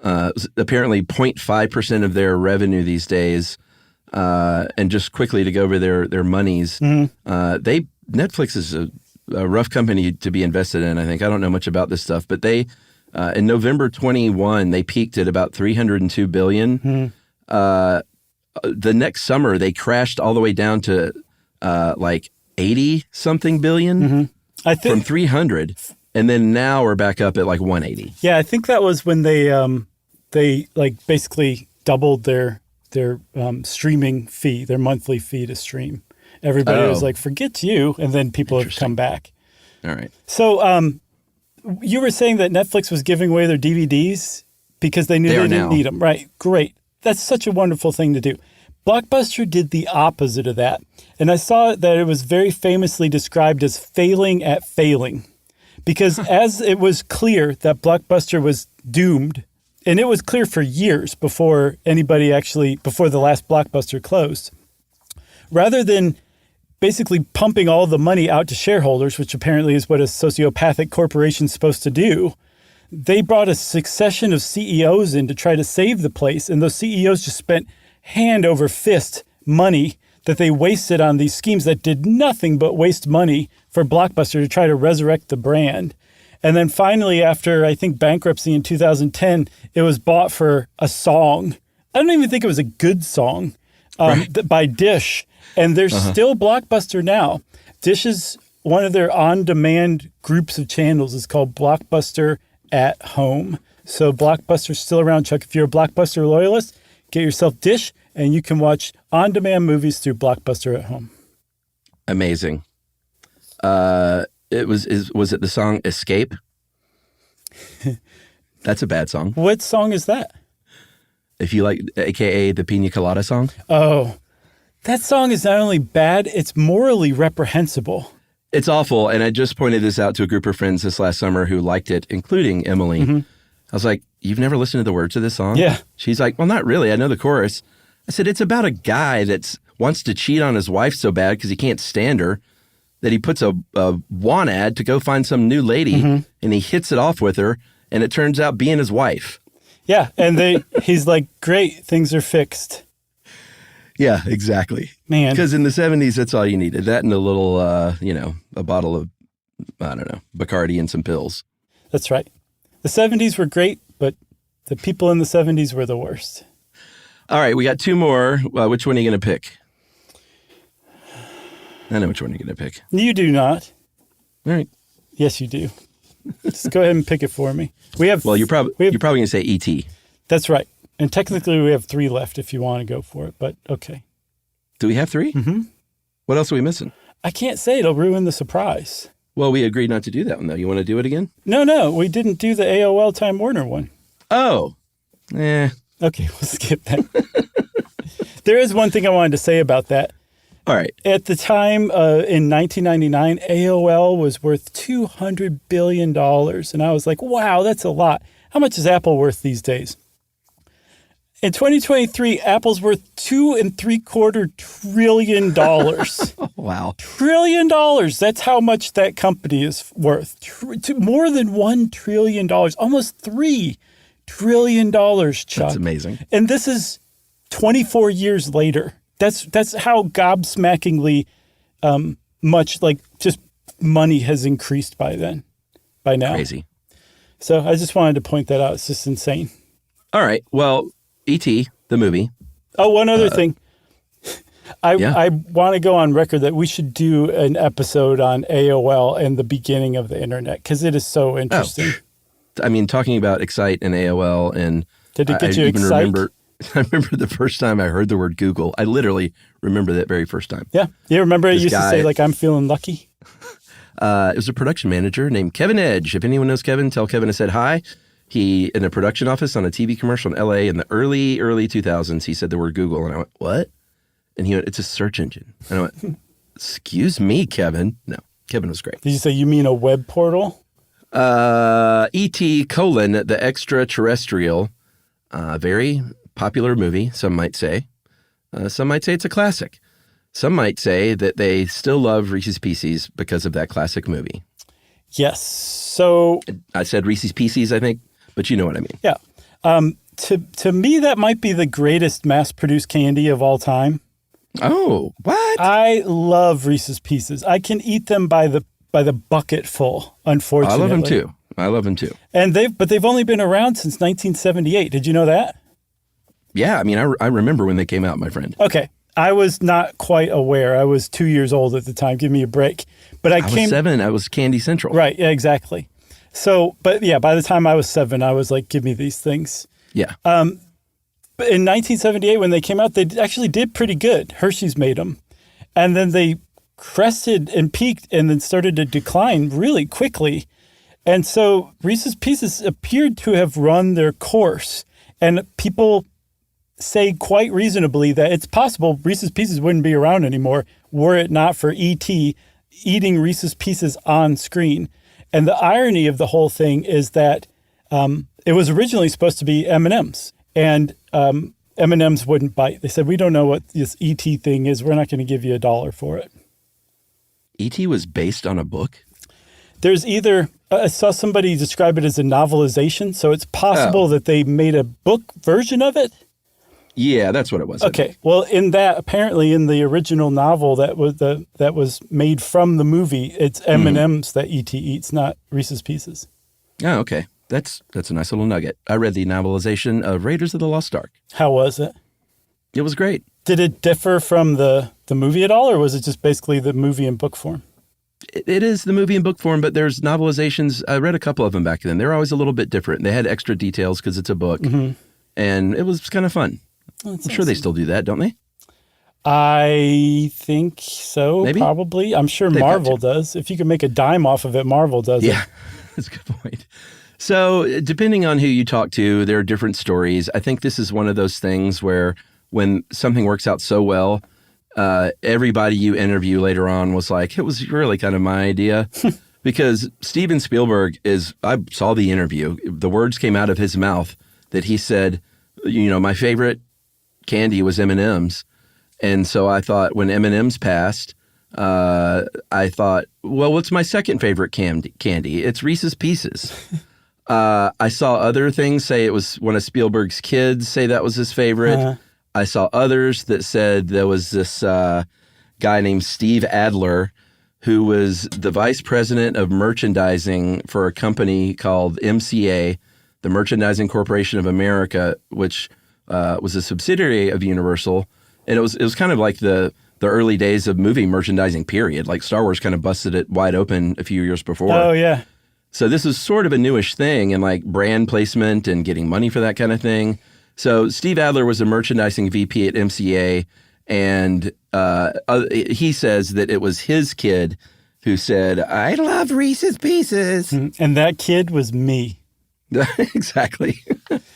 Apparently 0.5% of their revenue these days. And just quickly to go over their monies, Netflix is a rough company to be invested in, I think. I don't know much about this stuff, but they, in November 21, they peaked at about $302 billion. The next summer, they crashed all the way down to like 80-something billion from 300. And then now we're back up at like 180. Yeah, I think that was when they like basically doubled their streaming fee, their monthly fee to stream. Everybody was like, forget you. And then people have come back. All right. So you were saying that Netflix was giving away their DVDs because they knew they didn't need them. Right. Great. That's such a wonderful thing to do. Blockbuster did the opposite of that. And I saw that it was very famously described as failing at failing. Because as it was clear that Blockbuster was doomed, and it was clear for years before the last Blockbuster closed, rather than basically pumping all the money out to shareholders, which apparently is what a sociopathic corporation is supposed to do, they brought a succession of CEOs in to try to save the place. And those CEOs just spent hand over fist money that they wasted on these schemes that did nothing but waste money for Blockbuster to try to resurrect the brand. And then finally, after I think bankruptcy in 2010, it was bought for a song. I don't even think it was a good song by Dish. And there's still Blockbuster now. Dish is one of their on-demand groups of channels is called Blockbuster at Home. So Blockbuster's still around, Chuck. If you're a Blockbuster loyalist, get yourself Dish, and you can watch on-demand movies through Blockbuster at Home. Amazing. Was it the song Escape? That's a bad song. What song is that? If you like, AKA the Pina Colada song. Oh, that song is not only bad, it's morally reprehensible. It's awful. And I just pointed this out to a group of friends this last summer who liked it, including Emily. I was like, you've never listened to the words of this song? Yeah. She's like, well, not really. I know the chorus. I said, it's about a guy that wants to cheat on his wife so bad because he can't stand her that he puts a want ad to go find some new lady and he hits it off with her and it turns out being his wife. Yeah. And he's like, great, things are fixed. Yeah, exactly. Man. Because in the 70s, that's all you needed. That and a little, a bottle of, I don't know, Bacardi and some pills. That's right. The 70s were great, but the people in the 70s were the worst. All right, we got two more. Which one are you going to pick? I know which one you're going to pick. You do not. All right. Yes, you do. Just go ahead and pick it for me. Well, you're probably going to say E.T. That's right. And technically, we have 3 left if you want to go for it, but okay. Do we have 3? Mm-hmm. What else are we missing? I can't say. It'll ruin the surprise. Well, we agreed not to do that one, though. You want to do it again? No. We didn't do the AOL Time Warner one. Oh. Okay, we'll skip that. There is one thing I wanted to say about that. All right. At the time, in 1999, AOL was worth $200 billion. And I was like, wow, that's a lot. How much is Apple worth these days? In 2023, Apple's worth $2.75 trillion. Wow. $1 trillion. That's how much that company is worth. More than $1 trillion. Almost $3 trillion, Chuck. That's amazing. And this is 24 years later. That's how gobsmackingly much just money has increased by now. Crazy. So I just wanted to point that out. It's just insane. All right. Well, E.T., the movie. Oh, one other thing. I want to go on record that we should do an episode on AOL and the beginning of the internet because it is so interesting. I mean, talking about Excite and AOL and did it get you excited? I remember the first time I heard the word Google. I literally remember that very first time. Yeah. You remember it used to say, I'm feeling lucky? It was a production manager named Kevin Edge. If anyone knows Kevin, tell Kevin I said hi. He, in a production office on a TV commercial in L.A. in the early 2000s, he said the word Google. And I went, what? And he went, it's a search engine. And I went, excuse me, Kevin. No, Kevin was great. Did you say you mean a web portal? E.T. : The Extraterrestrial. Very popular movie, some might say. Some might say it's a classic. Some might say that they still love Reese's Pieces because of that classic movie. Yes. So I said Reese's Pieces, I think, but you know what I mean. Yeah. To me, that might be the greatest mass-produced candy of all time. Oh, what? I love Reese's Pieces. I can eat them by the bucket full, unfortunately. I love them too. And they've only been around since 1978. Did you know that? Yeah, I mean, I remember when they came out, my friend. Okay. I was not quite aware. I was 2 years old at the time. Give me a break. But I was 7. I was Candy Central. Right. Yeah, exactly. So, but yeah, by the time I was 7, I was like, give me these things. Yeah. But in 1978, when they came out, they actually did pretty good. Hershey's made them. And then they crested and peaked and then started to decline really quickly. And so Reese's Pieces appeared to have run their course. And people say quite reasonably that it's possible Reese's Pieces wouldn't be around anymore were it not for E.T. eating Reese's Pieces on screen. And the irony of the whole thing is that it was originally supposed to be M&M's, and M&M's wouldn't bite. They said, we don't know what this E.T. thing is. We're not going to give you $1 for it. E.T. was based on a book? there's either, I saw somebody describe it as a novelization, so it's possible that they made a book version of it. Yeah, that's what it was. Okay. Well, in that, apparently in the original novel that was made from the movie, it's M&Ms that E.T. eats, not Reese's Pieces. Oh, okay. That's a nice little nugget. I read the novelization of Raiders of the Lost Ark. How was it? It was great. Did it differ from the movie at all, or was it just basically the movie in book form? It is the movie in book form, but there's novelizations. I read a couple of them back then. They're always a little bit different. They had extra details because it's a book, and it was kind of fun. I'm sure they still do that, don't they? I think so, Maybe? Probably. I'm sure They've Marvel does. If you can make a dime off of it, Marvel does. Yeah, that's a good point. So depending on who you talk to, there are different stories. I think this is one of those things where when something works out so well, everybody you interview later on was like, it was really kind of my idea. Because Steven Spielberg I saw the interview. The words came out of his mouth that he said, my favorite candy was M&M's. And so I thought when M&M's passed, I thought, well, what's my second favorite candy? It's Reese's Pieces. I saw other things say it was one of Spielberg's kids say that was his favorite. I saw others that said there was this guy named Steve Adler who was the vice president of merchandising for a company called MCA, the Merchandising Corporation of America, which was a subsidiary of Universal. And it was kind of like the early days of movie merchandising period. Like Star Wars kind of busted it wide open a few years before. Oh, yeah. So this is sort of a newish thing and like brand placement and getting money for that kind of thing. So Steve Adler was a merchandising VP at MCA, and he says that it was his kid who said, I love Reese's Pieces. And that kid was me. Exactly.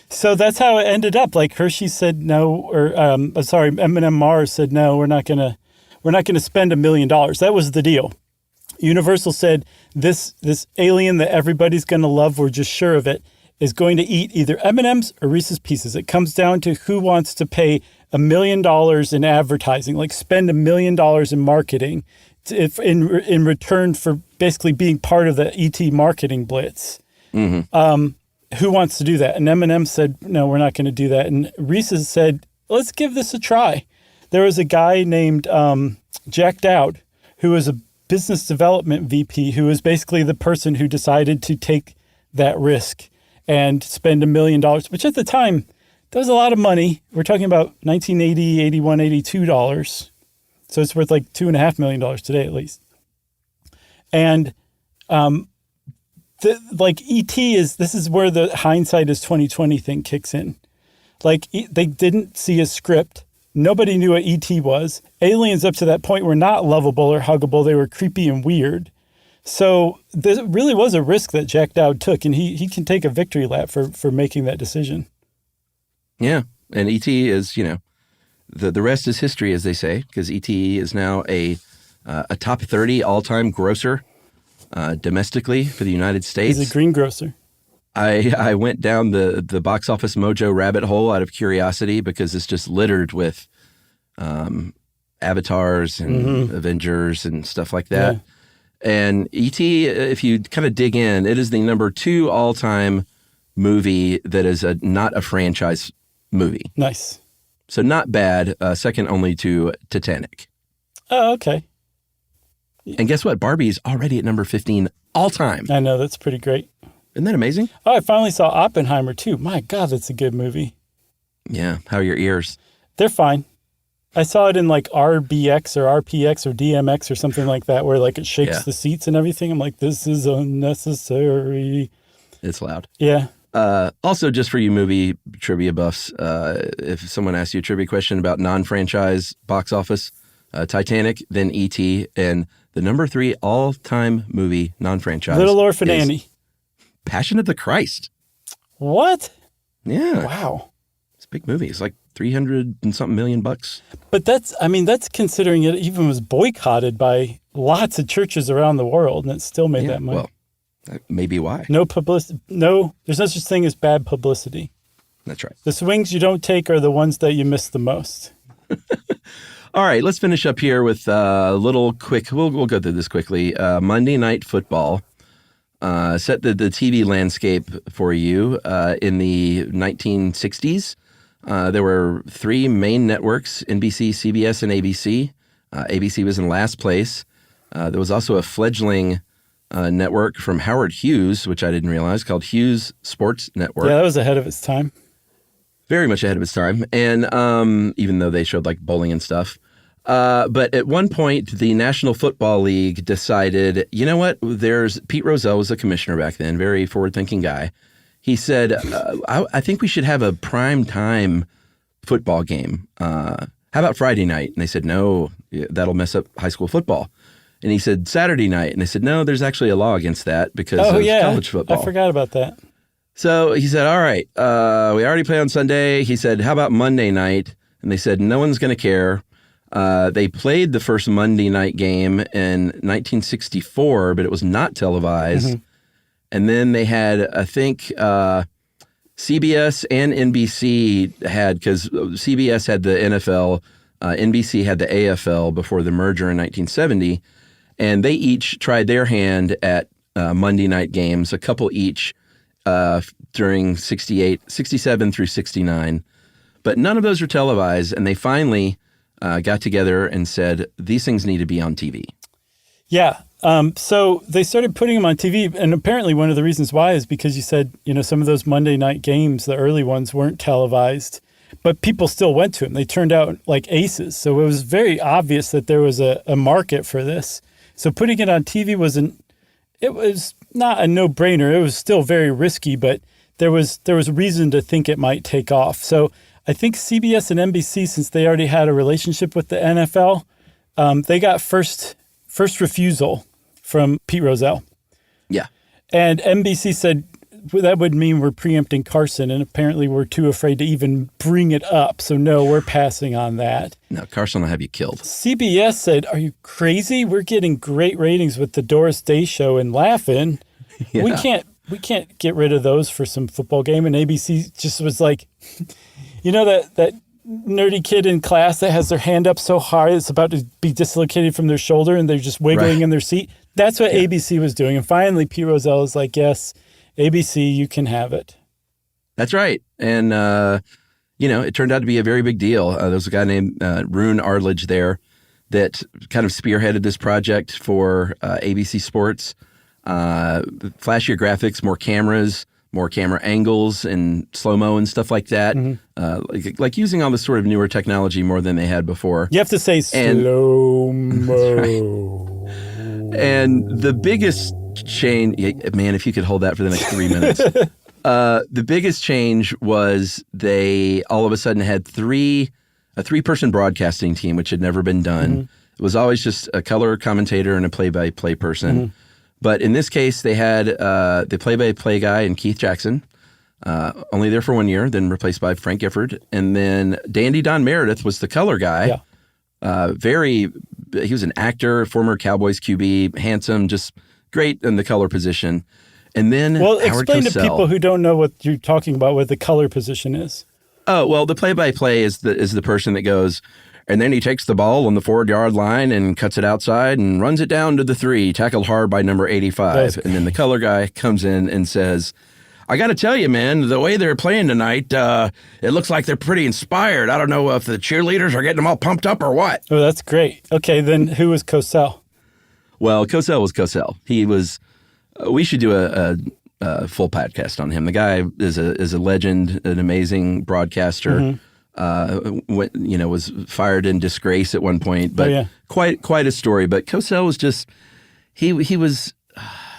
So that's how it ended up. Like Hershey said no, or M&M Mars said no. We're not gonna spend $1 million. That was the deal. Universal said this alien that everybody's gonna love, we're just sure of it, is going to eat either M&Ms or Reese's Pieces. It comes down to who wants to pay $1 million in advertising, like spend $1 million in marketing, in return for basically being part of the ET marketing blitz. Who wants to do that? And M&M said, no, we're not going to do that. And Reese's said, let's give this a try. There was a guy named Jack Dowd, who was a business development VP, who was basically the person who decided to take that risk and spend $1 million, which at the time, that was a lot of money. We're talking about 1980, 81, $82. So it's worth like $2.5 million today, at least. And this is where the hindsight is 2020 thing kicks in. Like they didn't see a script. Nobody knew what ET was. Aliens up to that point were not lovable or huggable. They were creepy and weird. So this really was a risk that Jack Dowd took, and he can take a victory lap for making that decision. Yeah, and ET is, the rest is history, as they say, because ET is now a top 30 all-time grosser domestically for the United States. He's a greengrocer. I went down the box office mojo rabbit hole out of curiosity because it's just littered with avatars and Avengers and stuff like that. Yeah. And E.T., if you kind of dig in, it is the number 2 all-time movie that is not a franchise movie. Nice. So not bad, second only to Titanic. Oh, okay. And guess what? Barbie's already at number 15 all time. I know, that's pretty great. Isn't that amazing? Oh, I finally saw Oppenheimer too. My God, that's a good movie. Yeah. How are your ears? They're fine. I saw it in like RBX or RPX or DMX or something like that, where like it shakes the seats and everything. I'm like, this is unnecessary. It's loud. Yeah. Also, just for you movie trivia buffs, if someone asks you a trivia question about non-franchise box office, Titanic, then E.T., and the number 3 all-time movie non-franchise, Little Orphan Annie. Passion of the Christ. What? Yeah. Wow. It's a big movie. It's like 300 and something million bucks. But that's considering it even was boycotted by lots of churches around the world, and it still made that money. Well, that may be why. No publicity. No, there's no such thing as bad publicity. That's right. The swings you don't take are the ones that you miss the most. All right, let's finish up here with a little quick. We'll go through this quickly. Monday Night Football. set the TV landscape for you in the 1960s. There were three main networks, NBC, CBS, and ABC. ABC was in last place. There was also a fledgling network from Howard Hughes, which I didn't realize, called Hughes Sports Network. Yeah, that was ahead of its time. Very much ahead of its time. And even though they showed like bowling and stuff. But at one point, the National Football League decided, you know what? Pete Rozelle was a commissioner back then, very forward-thinking guy. He said, I think we should have a prime time football game. How about Friday night? And they said, no, that'll mess up high school football. And he said, Saturday night. And they said, no, there's actually a law against that because of college football. I forgot about that. So he said, all right, we already play on Sunday. He said, how about Monday night? And they said, no one's going to care. They played the first Monday night game in 1964, but it was not televised. Mm-hmm. And then they had, I think, CBS and NBC had, because CBS had the NFL, NBC had the AFL before the merger in 1970, and they each tried their hand at Monday night games, a couple each during 67 through 69. But none of those were televised, and they finally got together and said, these things need to be on TV. Yeah. So they started putting them on TV, and apparently one of the reasons why is because you said, some of those Monday night games, the early ones, weren't televised, but people still went to them. They turned out like aces. So it was very obvious that there was a market for this. So putting it on TV was not a no-brainer. It was still very risky, but there was reason to think it might take off. So I think CBS and NBC, since they already had a relationship with the NFL, they got first refusal from Pete Rozelle. Yeah. And NBC said, well, that would mean we're preempting Carson, and apparently we're too afraid to even bring it up. So no, we're passing on that. No, Carson will have you killed. CBS said, are you crazy? We're getting great ratings with the Doris Day Show and Laughing. Yeah. We can't get rid of those for some football game. And ABC just was like, that nerdy kid in class that has their hand up so hard it's about to be dislocated from their shoulder and they're just wiggling in their seat. That's what ABC was doing. And finally, Pete Rozelle was like, yes, ABC, you can have it. That's right. And, it turned out to be a very big deal. There was a guy named Rune Arledge there that kind of spearheaded this project for ABC Sports. Flashier graphics, more cameras, more camera angles and slow-mo and stuff like that. Mm-hmm. Like using all this sort of newer technology more than they had before. You have to say slow-mo. Right. And the biggest change, man, if you could hold that for the next 3 minutes. The biggest change was they all of a sudden had a three-person broadcasting team, which had never been done. Mm-hmm. It was always just a color commentator and a play-by-play person. Mm-hmm. But in this case, they had the play-by-play guy and Keith Jackson, only there for 1 year, then replaced by Frank Gifford. And then Dandy Don Meredith was the color guy. Yeah. He was an actor, former Cowboys QB, handsome, just great in the color position. And then Howard explain Cosell. To people who don't know what you're talking about, what the color position is. Oh, well, the play-by-play is the person that goes, and then he takes the ball on the 4-yard line and cuts it outside and runs it down to the 3, tackled hard by number 85. And then the color guy comes in and says, I got to tell you, man, the way they're playing tonight, it looks like they're pretty inspired. I don't know if the cheerleaders are getting them all pumped up or what. Oh, that's great. Okay, then who was Cosell? Well, Cosell was Cosell. He was, we should do a full podcast on him. The guy is a legend, an amazing broadcaster. Mm-hmm. Was fired in disgrace at one point, but quite a story. But Cosell was just, he was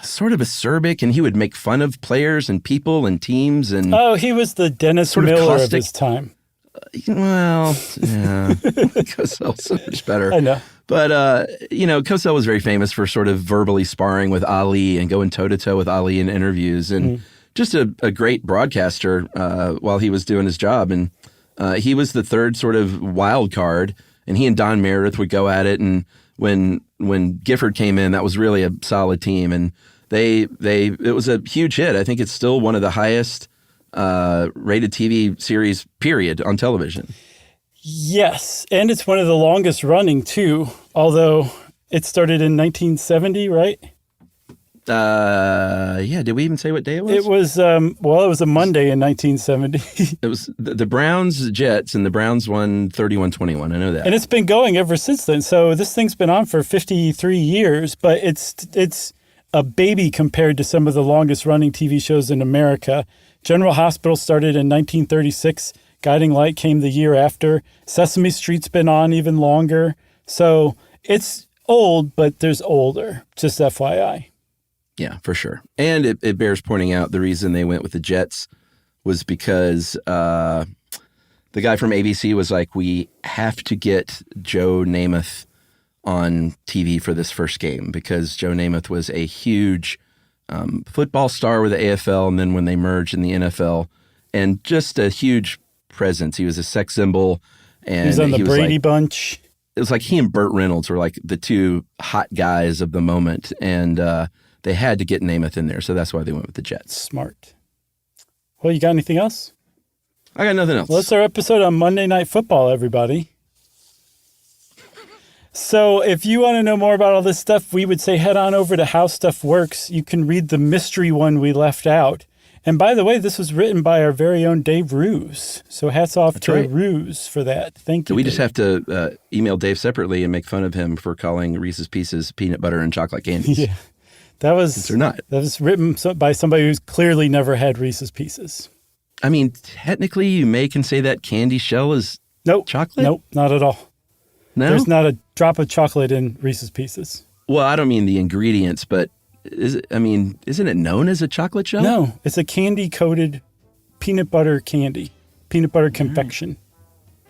sort of acerbic, and he would make fun of players and people and teams. And he was the Dennis Miller of his time. Well, yeah, Cosell's so much better. I know. But, Cosell was very famous for sort of verbally sparring with Ali and going toe-to-toe with Ali in interviews, and just a great broadcaster while he was doing his job. And he was the third sort of wild card, and he and Don Meredith would go at it. And when Gifford came in, that was really a solid team, and it was a huge hit. I think it's still one of the highest rated TV series, period, on television. Yes, and it's one of the longest running, too, although it started in 1970, right? Yeah. Did we even say what day it was? It was, it was a Monday in 1970. It was the Browns Jets, and the Browns won 31-21. I know that. And it's been going ever since then. So this thing's been on for 53 years, but it's a baby compared to some of the longest running TV shows in America. General Hospital started in 1936. Guiding Light came the year after. Sesame Street's been on even longer. So it's old, but there's older, just FYI. Yeah, for sure. And it bears pointing out the reason they went with the Jets was because the guy from ABC was like, we have to get Joe Namath on TV for this first game, because Joe Namath was a huge football star with the AFL, and then when they merged in the NFL, and just a huge presence. He was a sex symbol. And he was on the Brady Bunch. It was like he and Burt Reynolds were like the two hot guys of the moment, and they had to get Namath in there, so that's why they went with the Jets. Smart. Well, you got anything else? I got nothing else. Well, that's our episode on Monday Night Football, everybody. So if you want to know more about all this stuff, we would say head on over to How Stuff Works. You can read the mystery one we left out. And by the way, this was written by our very own Dave Ruse. So hats off to Ruse for that. Thank you. Do we Dave. just have to email Dave separately and make fun of him for calling Reese's Pieces peanut butter and chocolate candies? Yeah. That was written by somebody who's clearly never had Reese's Pieces. I mean, technically, you can say that candy shell is chocolate? Nope, not at all. No? There's not a drop of chocolate in Reese's Pieces. Well, I don't mean the ingredients, but isn't it known as a chocolate shell? No, it's a candy-coated peanut butter candy, peanut butter confection.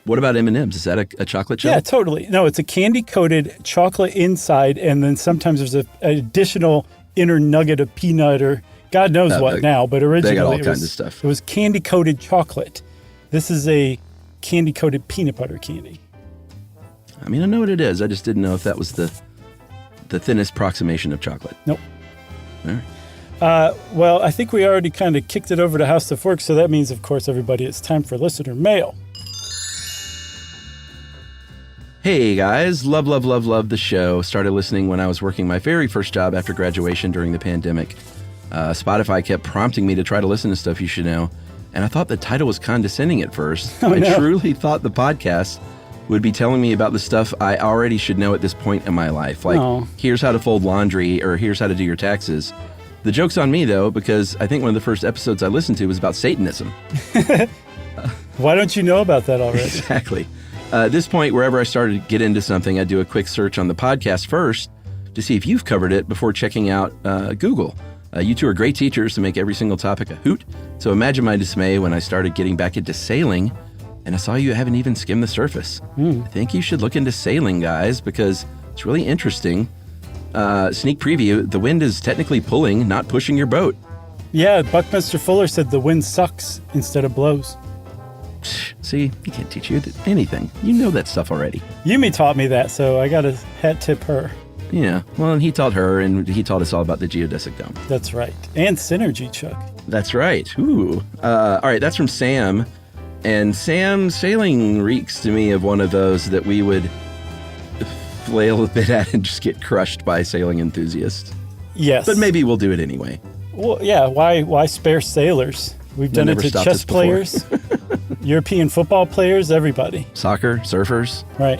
What about M&M's? Is that a chocolate shell? Yeah, totally. No, it's a candy-coated chocolate inside, and then sometimes there's an additional inner nugget of peanut or God knows what now, but originally they got all kinds of stuff. It was candy-coated chocolate. This is a candy-coated peanut butter candy. I mean, I know what it is. I just didn't know if that was the thinnest approximation of chocolate. Nope. All right. Well, I think we already kind of kicked it over to How Stuff Works, so that means, of course, everybody, it's time for listener mail. Hey guys, love the show. Started listening when I was working my very first job after graduation during the pandemic. Spotify kept prompting me to try to listen to stuff you should know, and I thought the title was condescending at first. I truly thought the podcast would be telling me about the stuff I already should know at this point in my life. Like, here's how to fold laundry, or here's how to do your taxes. The joke's on me, though, because I think one of the first episodes I listened to was about Satanism. Why don't you know about that already? Exactly. At this point, wherever I started to get into something, I do a quick search on the podcast first to see if you've covered it before checking out Google. You two are great teachers to make every single topic a hoot. So imagine my dismay when I started getting back into sailing, and I saw you haven't even skimmed the surface. I think you should look into sailing, guys, because it's really interesting. Sneak preview, the wind is technically pulling, not pushing your boat. Yeah, Buckminster Fuller said the wind sucks instead of blows. See, he can't teach you anything. You know that stuff already. Yumi taught me that, so I got to hat tip her. Yeah, well, and he taught her, and he taught us all about the geodesic dome. That's right. And Synergy, Chuck. That's right. Ooh. All right, that's from Sam. And Sam, sailing reeks to me of one of those that we would flail a bit at and just get crushed by sailing enthusiasts. Yes. But maybe we'll do it anyway. Well, yeah, why spare sailors? We've done it to chess players, European football players, everybody. Soccer, surfers. Right.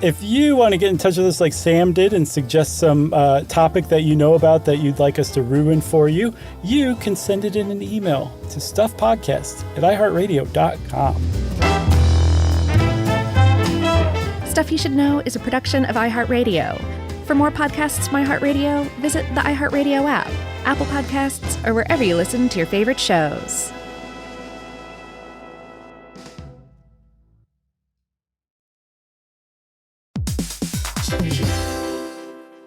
If you want to get in touch with us like Sam did and suggest some topic that you know about that you'd like us to ruin for you, you can send it in an email to stuffpodcast@iheartradio.com. Stuff You Should Know is a production of iHeartRadio. For more podcasts from iHeartRadio, visit the iHeartRadio app, Apple Podcasts, or wherever you listen to your favorite shows.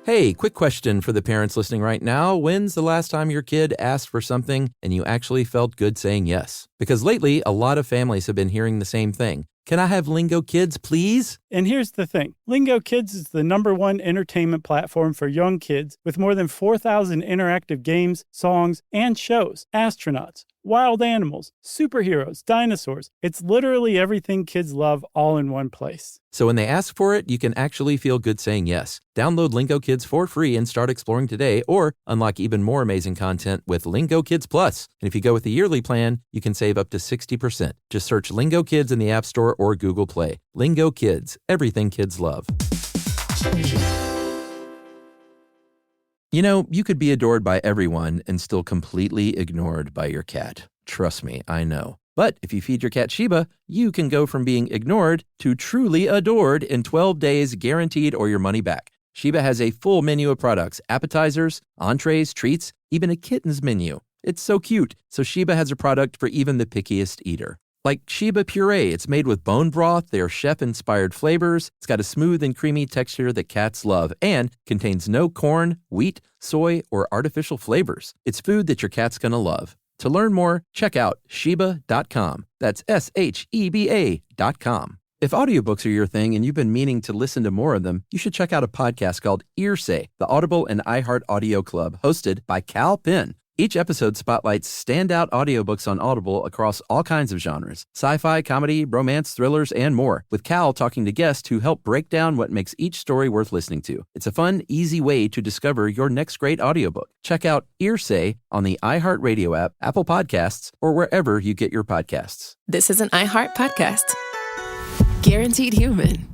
Hey, quick question for the parents listening right now. When's the last time your kid asked for something and you actually felt good saying yes? Because lately, a lot of families have been hearing the same thing. Can I have Lingo Kids, please? And here's the thing. Lingo Kids is the #1 entertainment platform for young kids with more than 4,000 interactive games, songs, and shows. Astronauts, wild animals, superheroes, dinosaurs. It's literally everything kids love all in one place. So when they ask for it, you can actually feel good saying yes. Download Lingo Kids for free and start exploring today, or unlock even more amazing content with Lingo Kids Plus. And if you go with the yearly plan, you can save up to 60%. Just search Lingo Kids in the App Store or Google Play. Lingo Kids, everything kids love. You know, you could be adored by everyone and still completely ignored by your cat. Trust me, I know. But if you feed your cat Sheba, you can go from being ignored to truly adored in 12 days, guaranteed, or your money back. Sheba has a full menu of products, appetizers, entrees, treats, even a kitten's menu. It's so cute, so Sheba has a product for even the pickiest eater. Like Sheba Puree, it's made with bone broth, they are chef-inspired flavors, it's got a smooth and creamy texture that cats love, and contains no corn, wheat, soy, or artificial flavors. It's food that your cat's gonna love. To learn more, check out Sheba.com. That's SHEBA.com. If audiobooks are your thing and you've been meaning to listen to more of them, you should check out a podcast called Herein, the Audible and iHeart Audio Club, hosted by Cal Penn. Each episode spotlights standout audiobooks on Audible across all kinds of genres: sci-fi, comedy, romance, thrillers, and more, with Cal talking to guests who help break down what makes each story worth listening to. It's a fun, easy way to discover your next great audiobook. Check out Herein on the iHeartRadio app, Apple Podcasts, or wherever you get your podcasts. This is an iHeart podcast. Guaranteed human.